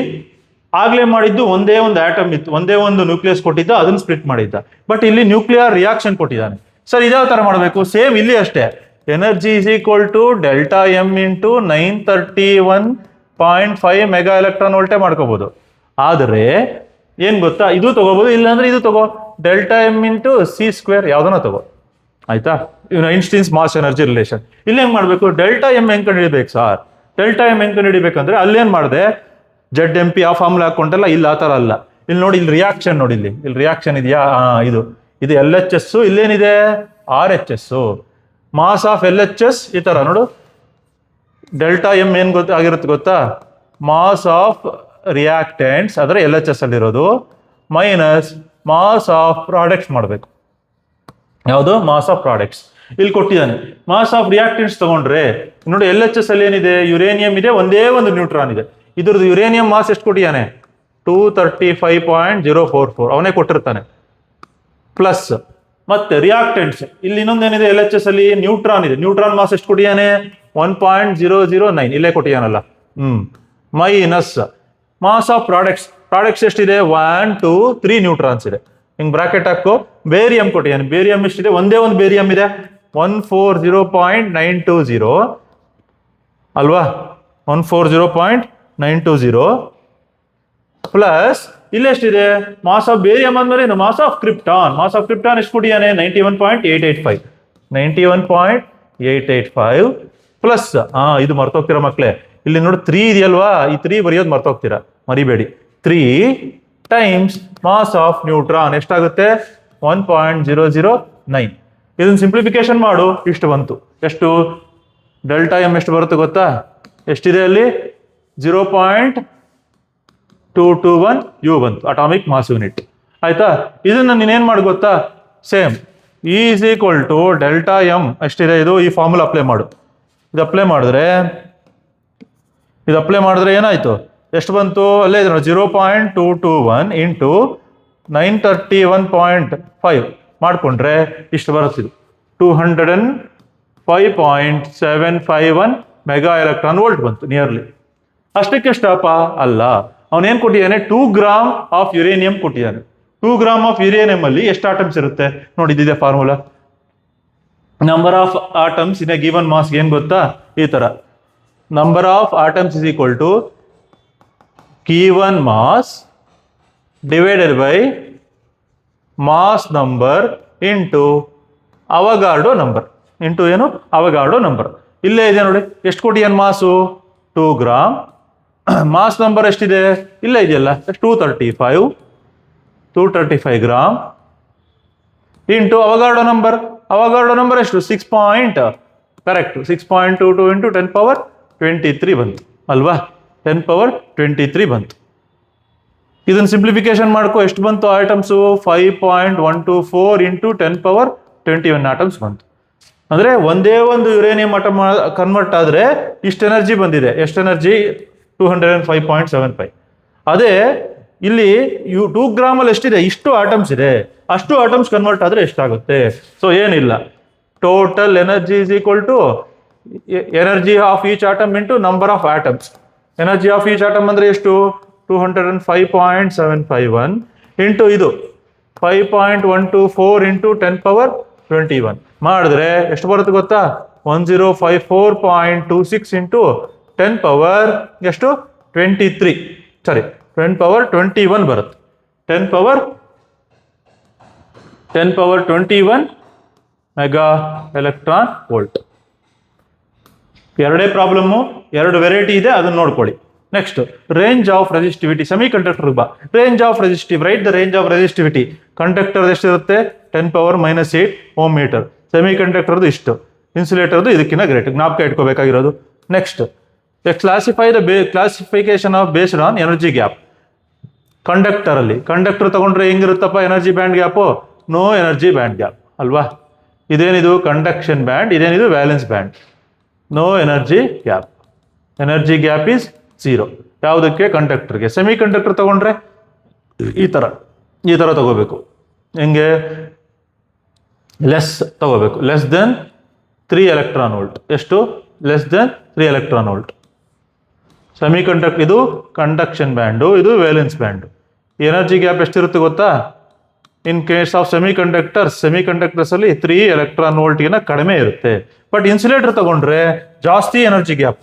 ಆಗ್ಲೇ ಮಾಡಿದ್ದು ಒಂದೇ ಒಂದು ಆಟಮ್ ಇತ್ತು, ಒಂದೇ ಒಂದು ನ್ಯೂಕ್ಲಿಯಸ್ ಕೊಟ್ಟಿದ್ದ, ಅದನ್ನ ಸ್ಪ್ಲಿಟ್ ಮಾಡಿದ್ದ. ಬಟ್ ಇಲ್ಲಿ ನ್ಯೂಕ್ಲಿಯರ್ ರಿಯಾಕ್ಷನ್ ಕೊಟ್ಟಿದ್ದಾನೆ. ಸರ್ ಇದೇ ತರ ಮಾಡಬೇಕು, ಸೇಮ್ ಇಲ್ಲಿ ಅಷ್ಟೇ. Energy is equal to delta M into 931.5 mega electron ವೋಲ್ಟೇ ಮಾಡ್ಕೋಬಹುದು. ಆದರೆ ಏನ್ ಗೊತ್ತಾ, ಇದು ತಗೋಬಹುದು, ಇಲ್ಲಾಂದ್ರೆ ಇದು ತಗೋ, delta M into C square ಯಾವ್ದನ್ನ ತಗೋ. ಆಯ್ತಾ? Einstein's mass energy relation. ಇಲ್ಲಿ ಹೆಂಗ್ ಮಾಡ್ಬೇಕು? ಡೆಲ್ಟಾ ಎಂ ಹೆಂಗ್ ಕಂಡುಹಿಡಿಬೇಕು ಸರ್? ಡೆಲ್ಟಾ ಎಂ ಹೆಂಗ್ ಕಂಡುಹಿಡಿಬೇಕಂದ್ರೆ ಅಲ್ಲೇನ್ ಮಾಡಿದೆ, ಜೆಡ್ ಎಂ ಪಿ ಆ ಫಾರ್ಮುಲಾ ಹಾಕೊಂಡಲ್ಲ, ಇಲ್ಲ ಆ ತರ ಅಲ್ಲ. ಇಲ್ಲಿ ನೋಡಿ, ಇಲ್ಲಿ ರಿಯಾಕ್ಷನ್ ನೋಡಿ, ಇಲ್ಲಿ ರಿಯಾಕ್ಷನ್ ಇದೆಯಾ? ಇದು ಎಲ್ ಎಚ್ ಎಸ್, ಇಲ್ಲೇನಿದೆ? R H S. Mass of L H S ಈ ತರ ನೋಡು. ಡೆಲ್ಟಾ ಎಂ ಏನ್ ಆಗಿರುತ್ತೆ ಗೊತ್ತಾ? ಮಾಸ್ ಆಫ್ ರಿಯಾಕ್ಟೆಂಟ್ಸ್ ಅದರ ಎಲ್ ಎಚ್ ಎಸ್ ಅಲ್ಲಿರೋದು ಮೈನಸ್ ಮಾಸ್ ಆಫ್ ಪ್ರಾಡಕ್ಟ್ಸ್ ಮಾಡಬೇಕು. ಯಾವುದು? Mass of products. ಇಲ್ಲಿ ಕೊಟ್ಟಿದ್ದಾನೆ. ಮಾಸ್ ಆಫ್ ರಿಯಾಕ್ಟೆಂಟ್ಸ್ ತಗೊಂಡ್ರೆ ನೋಡಿ, ಎಲ್ ಎಚ್ ಎಸ್ ಅಲ್ಲಿ ಏನಿದೆ? ಯುರೇನಿಯಂ ಇದೆ, ಒಂದೇ ಒಂದು ನ್ಯೂಟ್ರಾನ್ ಇದೆ. ಇದ್ರದ್ದು ಯುರೇನಿಯಂ ಮಾಸ್ ಎಷ್ಟು ಕೊಟ್ಟಿದ್ದಾನೆ? 235.044 ಅವನೇ ಕೊಟ್ಟಿರ್ತಾನೆ. ಪ್ಲಸ್ ಮತ್ತೆ ರಿಯಾಕ್ಟೆಂಟ್ಸ್ ಇಲ್ಲಿ ಇನ್ನೊಂದೇನಿದೆ? ಎಲ್ ಎಚ್ ಎಸ್ ಅಲ್ಲಿ ನ್ಯೂಟ್ರಾನ್ ಇದೆ. ನ್ಯೂಟ್ರಾನ್ ಮಾಸ್ ಎಷ್ಟು ಕೊಟ್ಟಿದ್ದಾನೆ? 1.009 ಇಲ್ಲೇ ಕೊಟ್ಟಿದ್ದಾನಲ್ಲ. ಮೈನಸ್ ಮಾಸ್ ಆಫ್ ಪ್ರಾಡಕ್ಟ್ಸ್ ಎಷ್ಟಿದೆ? 1 2 3 ನ್ಯೂಟ್ರಾನ್ಸ್ ಇದೆ. ಹಿಂಗ್ ಬ್ರಾಕೆಟ್ ಹಾಕೋ. ಬೇರಿಯಂ ಕೊಟ್ಟಿದ್ದಾನೆ. ಬೇರಿಯಂ ಎಷ್ಟಿದೆ? ಒಂದೇ ಒಂದು ಬೇರಿಯಂ ಇದೆ, 140.920 ಅಲ್ವಾ? 140.920 ಪ್ಲಸ್ ಇಲ್ಲೆಷ್ಟಿದೆ? ಮಾಸ್ ಆಫ್ ಬೇರಿಯಂ ಅಂದ್ಮೇಲೆ mass of krypton. Mass of krypton ಎಷ್ಟು ಕೊಟ್ಟಿದ್ದಾನೆ? 91.885. 91.885 ಪ್ಲಸ್ ಇದು ಮರ್ತೋಗ್ತೀರಾ ಮಕ್ಳೇ, ಇಲ್ಲಿ ನೋಡಿ 3 ಇದೆಯಲ್ವಾ? ಈ 3 ಬರೆಯೋದು ಮರ್ತೋಗ್ತೀರಾ, ಮರಿಬೇಡಿ. 3 ಟೈಮ್ಸ್ ಮಾಸ್ ಆಫ್ ನ್ಯೂಟ್ರಾನ್ ಎಷ್ಟಾಗುತ್ತೆ? 1.009. ಇದನ್ನ ಸಿಂಪ್ಲಿಫಿಕೇಶನ್ ಮಾಡು, ಇಷ್ಟು ಬಂತು. ಎಷ್ಟು? ಡೆಲ್ಟಾ ಎಂ ಎಷ್ಟು ಬರುತ್ತೆ ಗೊತ್ತಾ? ಎಷ್ಟಿದೆ ಅಲ್ಲಿ? 0.221 ಯು ಬಂತು, ಅಟಾಮಿಕ್ ಮಾಸ್ ಯೂನಿಟ್. ಆಯ್ತಾ? ಇದನ್ನ ನೀನೇನ್ ಮಾಡು ಗೊತ್ತಾ? Same E is equal to delta M ಎಷ್ಟಿದೆ? ಇದು ಈ ಫಾರ್ಮುಲಾ ಅಪ್ಲೈ ಮಾಡು. ಇದು ಅಪ್ಲೈ ಮಾಡಿದ್ರೆ ಏನಾಯ್ತು? ಎಷ್ಟು ಬಂತು? ಅಲ್ಲೇ ಇದೆ ನೋಡಿ, 0.221 ಇಂಟು 931.5 ಮಾಡಿಕೊಂಡ್ರೆ ಇಷ್ಟು ಬರುತ್ತಿದ್ದು 205.751 ಮೆಗಾ ಎಲೆಕ್ಟ್ರಾನ್ ವೋಲ್ಟ್ ಬಂತು ನಿಯರ್ಲಿ. ಅಷ್ಟಕ್ಕೆ ಸ್ಟಾಪ ಅಲ್ಲ, ಅವನೇನ್ ಕೊಟ್ಟಿದ್ದಾನೆ? 2 ಗ್ರಾಮ್ ಆಫ್ ಯುರೇನಿಯಂ ಕೊಟ್ಟಿದ್ದಾನೆ. 2 ಗ್ರಾಮ್ ಆಫ್ ಯುರೇನಿಯಂ ಅಲ್ಲಿ ಎಷ್ಟು ಆಟಮ್ಸ್ ಇರುತ್ತೆ ನೋಡಿ, ಇದಿದೆ formula. Number of atoms in a given mass ಏನ್ ಗೊತ್ತಾ? ಈ ತರ, number of atoms is equal to given mass divided by mass number into ಅವಗಾರ್ಡೋ ನಂಬರ್ ಇಂಟು ಏನು? ಅವಗಾರ್ಡೋ ನಂಬರ್. ಇಲ್ಲೇ ಇದೆ ನೋಡಿ, ಎಷ್ಟು ಕೊಟ್ಟಿಯಾನ ಮಾಸು? 2 ಗ್ರಾಮ್. ಮಾಸ್ ನಂಬರ್ ಎಷ್ಟಿದೆ? ಇಲ್ಲೇ ಇದೆಯಲ್ಲ, 235 ಗ್ರಾಮ್ ಇಂಟು ಅವಗಾರ್ಡೋ ನಂಬರ್. ಅವಗಾರ್ಡೋ ನಂಬರ್ ಎಷ್ಟು? 6.22 ಇಂಟು 10^23 ಬಂತು ಅಲ್ವಾ? 10^23 ಬಂತು. ಇದನ್ನ ಸಿಂಪ್ಲಿಫಿಕೇಶನ್ ಮಾಡ್ಕೋ, ಎಷ್ಟು ಬಂತು ಐಟಮ್ಸು? 5.124 ಇಂಟು 10^21 ಆಟಮ್ಸ್ ಬಂತು. ಅಂದ್ರೆ ಒಂದೇ ಒಂದು ಯುರೇನಿಯಂ ಆಟಮ್ ಕನ್ವರ್ಟ್ ಆದ್ರೆ ಇಷ್ಟು ಎನರ್ಜಿ ಬಂದಿದೆ. ಎಷ್ಟು ಎನರ್ಜಿ? 205.75. ಅದೇ ಇಲ್ಲಿ 2 ಗ್ರಾಮ್ ಅಲ್ಲಿ ಎಷ್ಟಿದೆ? ಇಷ್ಟು ಆಟಮ್ಸ್ ಇದೆ. ಅಷ್ಟು ಆಟಮ್ಸ್ ಕನ್ವರ್ಟ್ ಆದ್ರೆ ಎಷ್ಟಾಗುತ್ತೆ? ಸೊ ಏನಿಲ್ಲ, total energy is equal to energy of each atom into number of atoms. Energy of each atom ಅಂದ್ರೆ ಎಷ್ಟು? 205.751 ಇಂಟು ಇದು 5.124 ಇಂಟು 10^21 ಮಾಡಿದ್ರೆ ಎಷ್ಟು ಬರುತ್ತೆ ಗೊತ್ತಾ? 1054.26 ಇಂಟು 10^23 ಸಾರಿ 10^21 ಬರುತ್ತೆ. 10^21 ಮೆಗಾ ಎಲೆಕ್ಟ್ರಾನ್ ವೋಲ್ಟ್. ಎರಡೇ ಪ್ರಾಬ್ಲಮ್ಮು, 2 ವೆರೈಟಿ ಇದೆ, ಅದನ್ನ ನೋಡ್ಕೊಳ್ಳಿ. Next range of resistivity, semiconductor ಬಾ. Range of resistive, right the range of resistivity. Conductor ಎಷ್ಟಿರುತ್ತೆ? 10⁻⁻8 ಓಮ್ ಮೀಟರ್. ಸೆಮಿ ಕಂಡಕ್ಟರ್ದು ಇಷ್ಟು, ಇನ್ಸುಲೇಟರ್ದು ಇದಕ್ಕಿಂತ ಗ್ರೇಟ್. ಜ್ಞಾಪಕ ಇಟ್ಕೋಬೇಕಾಗಿರೋದು. Next classify the classification of based on energy gap. Conductor ತಗೊಂಡ್ರೆ ಹೆಂಗಿರುತ್ತಪ್ಪ energy band gap? No energy band gap ಅಲ್ವಾ? ಇದೇನಿದು ಕಂಡಕ್ಷನ್ ಬ್ಯಾಂಡ್, ಇದೇನಿದು valence band. No energy gap, energy gap is 0. ಯಾವುದಕ್ಕೆ? ಕಂಡಕ್ಟರ್ಗೆ. ಸೆಮಿ ಕಂಡಕ್ಟರ್ ತಗೊಂಡ್ರೆ ಈ ಥರ ತಗೋಬೇಕು. ಹೆಂಗೆ? ಲೆಸ್ ತಗೋಬೇಕು, ಲೆಸ್ ದೆನ್ 3 ಎಲೆಕ್ಟ್ರಾನ್ ವೋಲ್ಟ್. ಎಷ್ಟು? Less than 3 electron volt. Semi conductor ಇದು ಕಂಡಕ್ಷನ್ ಬ್ಯಾಂಡು, ಇದು ವೇಲೆನ್ಸ್ ಬ್ಯಾಂಡು. ಎನರ್ಜಿ ಗ್ಯಾಪ್ ಎಷ್ಟಿರುತ್ತೆ ಗೊತ್ತಾ? In case of semi conductors ಅಲ್ಲಿ 3 ಎಲೆಕ್ಟ್ರಾನ್ ವೋಲ್ಟ್ಗಿನ ಕಡಿಮೆ ಇರುತ್ತೆ. ಬಟ್ ಇನ್ಸುಲೇಟರ್ ತಗೊಂಡ್ರೆ ಜಾಸ್ತಿ ಎನರ್ಜಿ ಗ್ಯಾಪ್.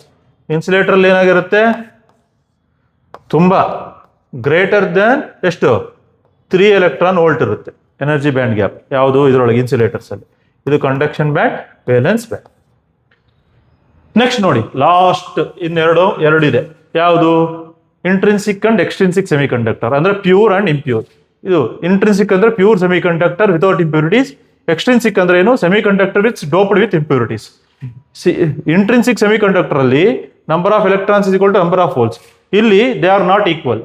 ಇನ್ಸುಲೇಟರ್ ಅಲ್ಲಿ ಏನಾಗಿರುತ್ತೆ? ತುಂಬಾ ಗ್ರೇಟರ್ ದೆನ್ ಎಷ್ಟು? 3 ಎಲೆಕ್ಟ್ರಾನ್ ವೋಲ್ಟ್ ಇರುತ್ತೆ ಎನರ್ಜಿ ಬ್ಯಾಂಡ್ ಗ್ಯಾಪ್. ಯಾವುದು? ಇದರೊಳಗೆ ಇನ್ಸುಲೇಟರ್ಸ್ ಅಲ್ಲಿ. ಇದು conduction band, valence band. Next ನೋಡಿ, ಲಾಸ್ಟ್ ಎರಡು ಇದೆ. ಯಾವುದು? Intrinsic and extrinsic semiconductor, ಅಂದ್ರೆ ಪ್ಯೂರ್ ಅಂಡ್ ಇಂಪ್ಯೂರ್. ಇದು ಇಂಟ್ರಿನ್ಸಿಕ್ ಅಂದ್ರೆ pure semiconductor without impurities. Extrinsic ಅಂದ್ರೆ ಏನು? Semiconductor doped with impurities. Intrinsic semiconductor ಅಲ್ಲಿ number of electrons is equal to number of holes. ಇಲ್ಲಿ they are not equal.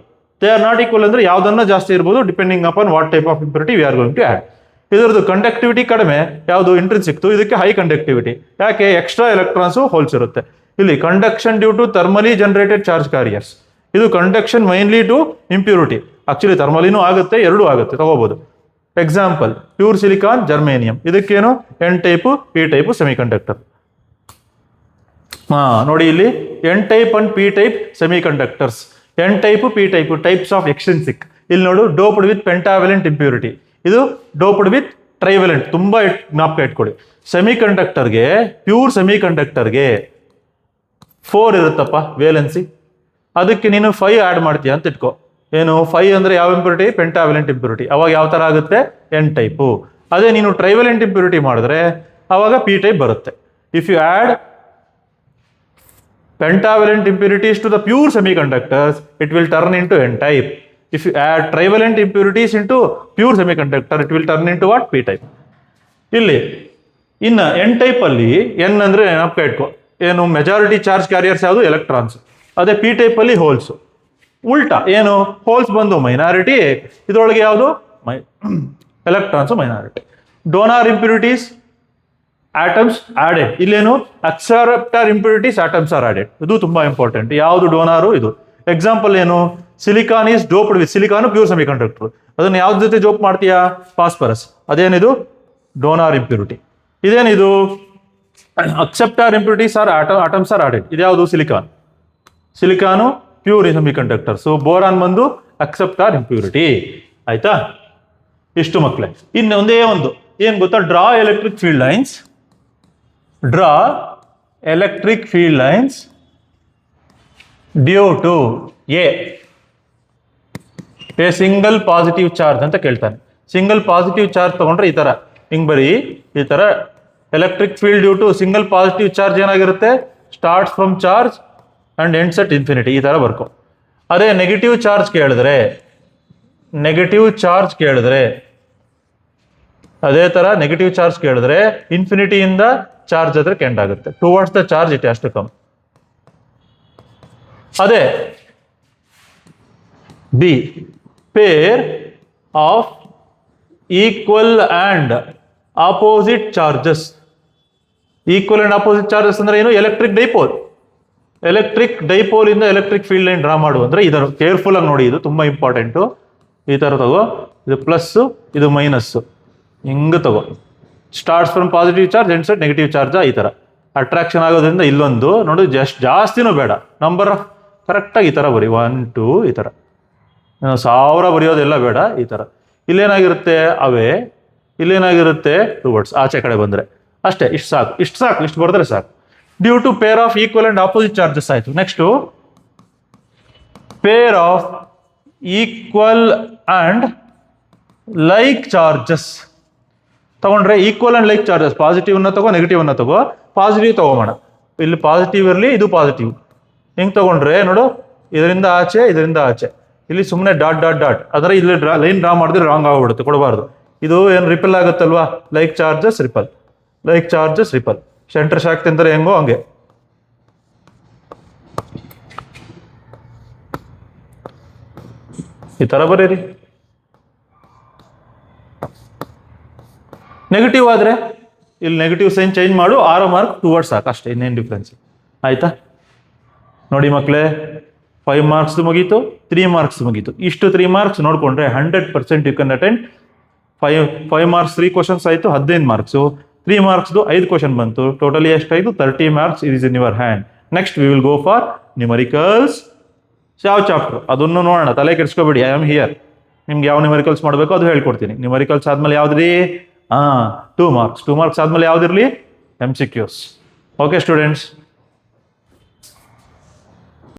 ಅಂದ್ರೆ ಯಾವ್ದನ್ನ ಜಾಸ್ತಿ ಇರ್ಬೋದು, depending upon what type of impurity we are going to add. ಇದರದ್ದು conductivity ಕಡಿಮೆ, ಯಾವುದು? ಇಂಟ್ರಿನ್ಸಿಕ್ತು. ಇದಕ್ಕೆ ಹೈ ಕಂಡಕ್ಟಿವಿಟಿ. ಯಾಕೆ? ಎಕ್ಸ್ಟ್ರಾ ಎಲೆಕ್ಟ್ರಾನ್ಸ್ ಹೋಲ್ಸ್ ಇರುತ್ತೆ. ಇಲ್ಲಿ conduction due to thermally generated charge carriers. ಇದು conduction mainly to impurity. Actually ಥರ್ಮಲಿನೂ ಆಗುತ್ತೆ, ಎರಡೂ ಆಗುತ್ತೆ, ತಗೋಬಹುದು. Example pure silicon, germanium. ಇದಕ್ಕೇನು? N type, P type semiconductor. ನೋಡಿ ಇಲ್ಲಿ N type and P type semiconductors. N type, P type types of extrinsic. ಇಲ್ಲಿ ನೋಡು, ಡೋಪ್ಡ್ ವಿತ್ ಪೆಂಟಾವೆಲೆಂಟ್ ಇಂಪ್ಯೂರಿಟಿ. ಇದು ಡೋಪ್ಡ್ ವಿತ್ ಟ್ರೈವೆಲೆಂಟ್. ತುಂಬಾ ಜ್ಞಾಪಕ ಇಟ್ಕೊಳ್ಳಿ. ಸೆಮಿ ಕಂಡಕ್ಟರ್ಗೆ, ಪ್ಯೂರ್ ಸೆಮಿ ಕಂಡಕ್ಟರ್ಗೆ 4 ಇರುತ್ತಪ್ಪ ವೇಲೆನ್ಸಿ. ಅದಕ್ಕೆ ನೀನು 5 ಆಡ್ ಮಾಡ್ತೀಯ ಅಂತ ಇಟ್ಕೋ. ಏನು 5 ಅಂದ್ರೆ ಯಾವ ಇಂಪ್ಯೂರಿಟಿ? Pentavalent impurity. ಅವಾಗ ಯಾವ ತರ ಆಗುತ್ತೆ? N type. ಅದೇ ನೀನು ಟ್ರೈವೆಲೆಂಟ್ ಇಂಪ್ಯೂರಿಟಿ ಮಾಡಿದ್ರೆ ಅವಾಗ ಪಿ ಟೈಪ್ ಬರುತ್ತೆ. If you add pentavalent impurities to the pure semiconductors, it will turn into n type. If you add trivalent impurities into pure semiconductor, it will turn into what? P type. ಇಲ್ಲಿ ಇನ್ನು N type ಅಲ್ಲಿ N ಅಂದ್ರೆ ನೆನಪು ಇಟ್ಕೋ, ಏನು? Majority charge carriers ಯಾವುದು? Electrons. ಅದೇ P type ಅಲ್ಲಿ ಹೋಲ್ಸ್. ಉಲ್ಟಾ ಏನು? ಹೋಲ್ಸ್ ಬಂದು ಮೈನಾರಿಟಿ, ಇದರೊಳಗೆ ಯಾವುದು? Electrons minority. Donor impurities, atoms added. ಇಲ್ಲೇನು? Acceptor impurities, atoms are added. ಇದು ತುಂಬಾ ಇಂಪಾರ್ಟೆಂಟ್. ಯಾವುದು? ಡೋನಾರು. ಇದು ಎಕ್ಸಾಂಪಲ್ ಏನು? Silicon is doped with, silicon pure semiconductor. ಅದನ್ನ ಯಾವ್ದ ಜೊತೆ ಜೋಪ್ ಮಾಡ್ತೀಯಾ? ಫಾಸ್ಫರಸ್. ಅದೇನಿದು? Donor impurity. ಇದೇನಿದು? Acceptor impurities are atoms are added. ಇದ್ಯಾವುದು? Silicon pure semi conductor. So boron ಬಂದು ಅಕ್ಸೆಪ್ಟರ್ ಇಂಪ್ಯೂರಿಟಿ. ಆಯ್ತಾ? ಇಷ್ಟು ಮಕ್ಕಳೇ. ಇನ್ನು ಒಂದೇ ಒಂದು ಏನ್ ಗೊತ್ತಾ? Draw electric field lines. Draw electric field lines due to a single positive charge ಅಂತ ಕೇಳ್ತಾನೆ. ಸಿಂಗಲ್ ಪಾಸಿಟಿವ್ ಚಾರ್ಜ್ ತಗೊಂಡ್ರೆ ಈ ತರ ಹಿಂಗ್ ಬರೀ, ಈ ತರ electric field due to single positive charge ಏನಾಗಿರುತ್ತೆ? Starts from charge and ends at infinity. ಈ ತರ ಬರ್ಕೊ. ಅದೇ ನೆಗೆಟಿವ್ ಚಾರ್ಜ್ ಕೇಳಿದ್ರೆ, ಅದೇ ತರ ನೆಗೆಟಿವ್ ಚಾರ್ಜ್ ಕೇಳಿದ್ರೆ ಇನ್ಫಿನಿಟಿಯಿಂದ ಚಾರ್ಜ್ ಹತ್ರ ಎಂಡ್ ಆಗುತ್ತೆ. Towards the charge it has to come. ಅದೇ B pair of equal and opposite charges. Equal and opposite charges ಅಂದ್ರೆ ಏನು? ಎಲೆಕ್ಟ್ರಿಕ್ ಡೈಪೋಲ್ ಇಂದ ಎಲೆಕ್ಟ್ರಿಕ್ ಫೀಲ್ಡ್ ಲೈನ್ ಡ್ರಾ ಮಾಡು ಅಂದ್ರೆ ಇದರ ಕೇರ್ಫುಲ್ ಆಗಿ ನೋಡಿ, ಇದು ತುಂಬಾ ಇಂಪಾರ್ಟೆಂಟು. ಈ ತರ ತಗೋ, ಇದು ಪ್ಲಸ್, ಇದು ಮೈನಸ್, ಹಿಂಗ ತಗೋ. Starts from positive charge, ends at negative charge. ಈ ತರ ಅಟ್ರಾಕ್ಷನ್ ಆಗೋದ್ರಿಂದ ಇಲ್ಲೊಂದು ನೋಡಿ, ಜಾಸ್ತಿನೂ ಬೇಡ, ನಂಬರ್ ಆಫ್ ಕರೆಕ್ಟಾಗಿ ಈ ತರ ಬರಿ. 1 2 ಈ ತರ, 1000 ಬರೆಯೋದೆಲ್ಲ ಬೇಡ. ಈ ತರ ಇಲ್ಲೇನಾಗಿರುತ್ತೆ? ಅವೇ ಇಲ್ಲೇನಾಗಿರುತ್ತೆ? ಟುವರ್ಡ್ಸ್ ಆಚೆ ಕಡೆ ಬಂದ್ರೆ ಅಷ್ಟೇ. ಇಷ್ಟು ಸಾಕು, ಇಷ್ಟು ಬರೆದ್ರೆ ಸಾಕು. Due to pair of equal and opposite charges ಆಯ್ತು. Next pair of equal and like charges ತಗೊಂಡ್ರೆ, equal and like charges, positive ಅನ್ನ ತಗೋ, ನೆಗೆಟಿವ್ ಅನ್ನ ತಗೋ. ಪಾಸಿಟಿವ್ ತಗೋಬೋಣ. ಇಲ್ಲಿ ಪಾಸಿಟಿವ್ ಇರಲಿ, ಇದು ಪಾಸಿಟಿವ್. ಹೆಂಗ್ ತಗೊಂಡ್ರೆ ನೋಡು, ಇದರಿಂದ ಆಚೆ ಇದರಿಂದ ಆಚೆ, ಇಲ್ಲಿ ಸುಮ್ಮನೆ ಡಾಟ್ ಡಾಟ್ ಡಾಟ್, ಆದರೆ ಇಲ್ಲಿ ಲೈನ್ ಡ್ರಾ ಮಾಡಿದ್ರೆ ರಾಂಗ್ ಆಗ್ಬಿಡುತ್ತೆ, ಕೊಡಬಾರ್ದು. ಇದು ಏನು ರಿಪಲ್ ಆಗುತ್ತಲ್ವಾ, like charges repel, like charges repel. Center shock ತಿಂದರೆ ಹೆಂಗೋ ಹಂಗೆ. ಈ ಥರ ಬರೀರಿ. ನೆಗೆಟಿವ್ ಆದರೆ ಇಲ್ಲಿ ನೆಗೆಟಿವ್ ಸೈನ್ ಚೇಂಜ್ ಮಾಡು, 6 ಮಾರ್ಕ್ 2 ವರ್ಡ್ಸ್ ಸಾಕು ಅಷ್ಟೇ, ಇನ್ನೇನು ಡಿಫ್ರೆನ್ಸ್. ಆಯ್ತಾ? ನೋಡಿ ಮಕ್ಕಳೇ, 5 ಮಾರ್ಕ್ಸ್ ಮುಗೀತು, 3 ಮಾರ್ಕ್ಸ್ ಮುಗೀತು. ಇಷ್ಟು 3 ಮಾರ್ಕ್ಸ್ ನೋಡಿಕೊಂಡ್ರೆ 100% you can attend. 5 marks 3 questions ಆಯಿತು, 15 ಮಾರ್ಕ್ಸು. 3 ಮಾರ್ಕ್ಸ್ದು 5 ಕ್ವಶನ್ ಬಂತು, ಟೋಟಲಿ ಎಷ್ಟಾಯಿತು? 30 marks is in your hand. Next we will go for numericals. ಯಾವ ಚಾಪ್ಟರ್ ಅದನ್ನು ನೋಡೋಣ, ತಲೆ ಕೆಡಿಸ್ಕೋಬೇಡಿ, ಐ ಆಮ್ ಹಿಯರ್. ನಿಮ್ಗೆ ಯಾವ ನ್ಯೂಮರಿಕಲ್ಸ್ ಮಾಡಬೇಕು ಅದು ಹೇಳ್ಕೊಡ್ತೀನಿ. ನ್ಯೂಮರಿಕಲ್ಸ್ ಆದಮೇಲೆ ಯಾವ್ದ್ರಿ? 2 ಮಾರ್ಕ್ಸ್. 2 ಮಾರ್ಕ್ಸ್ ಆದಮೇಲೆ ಯಾವ್ದಿರಲಿ? MCQs. Okay students.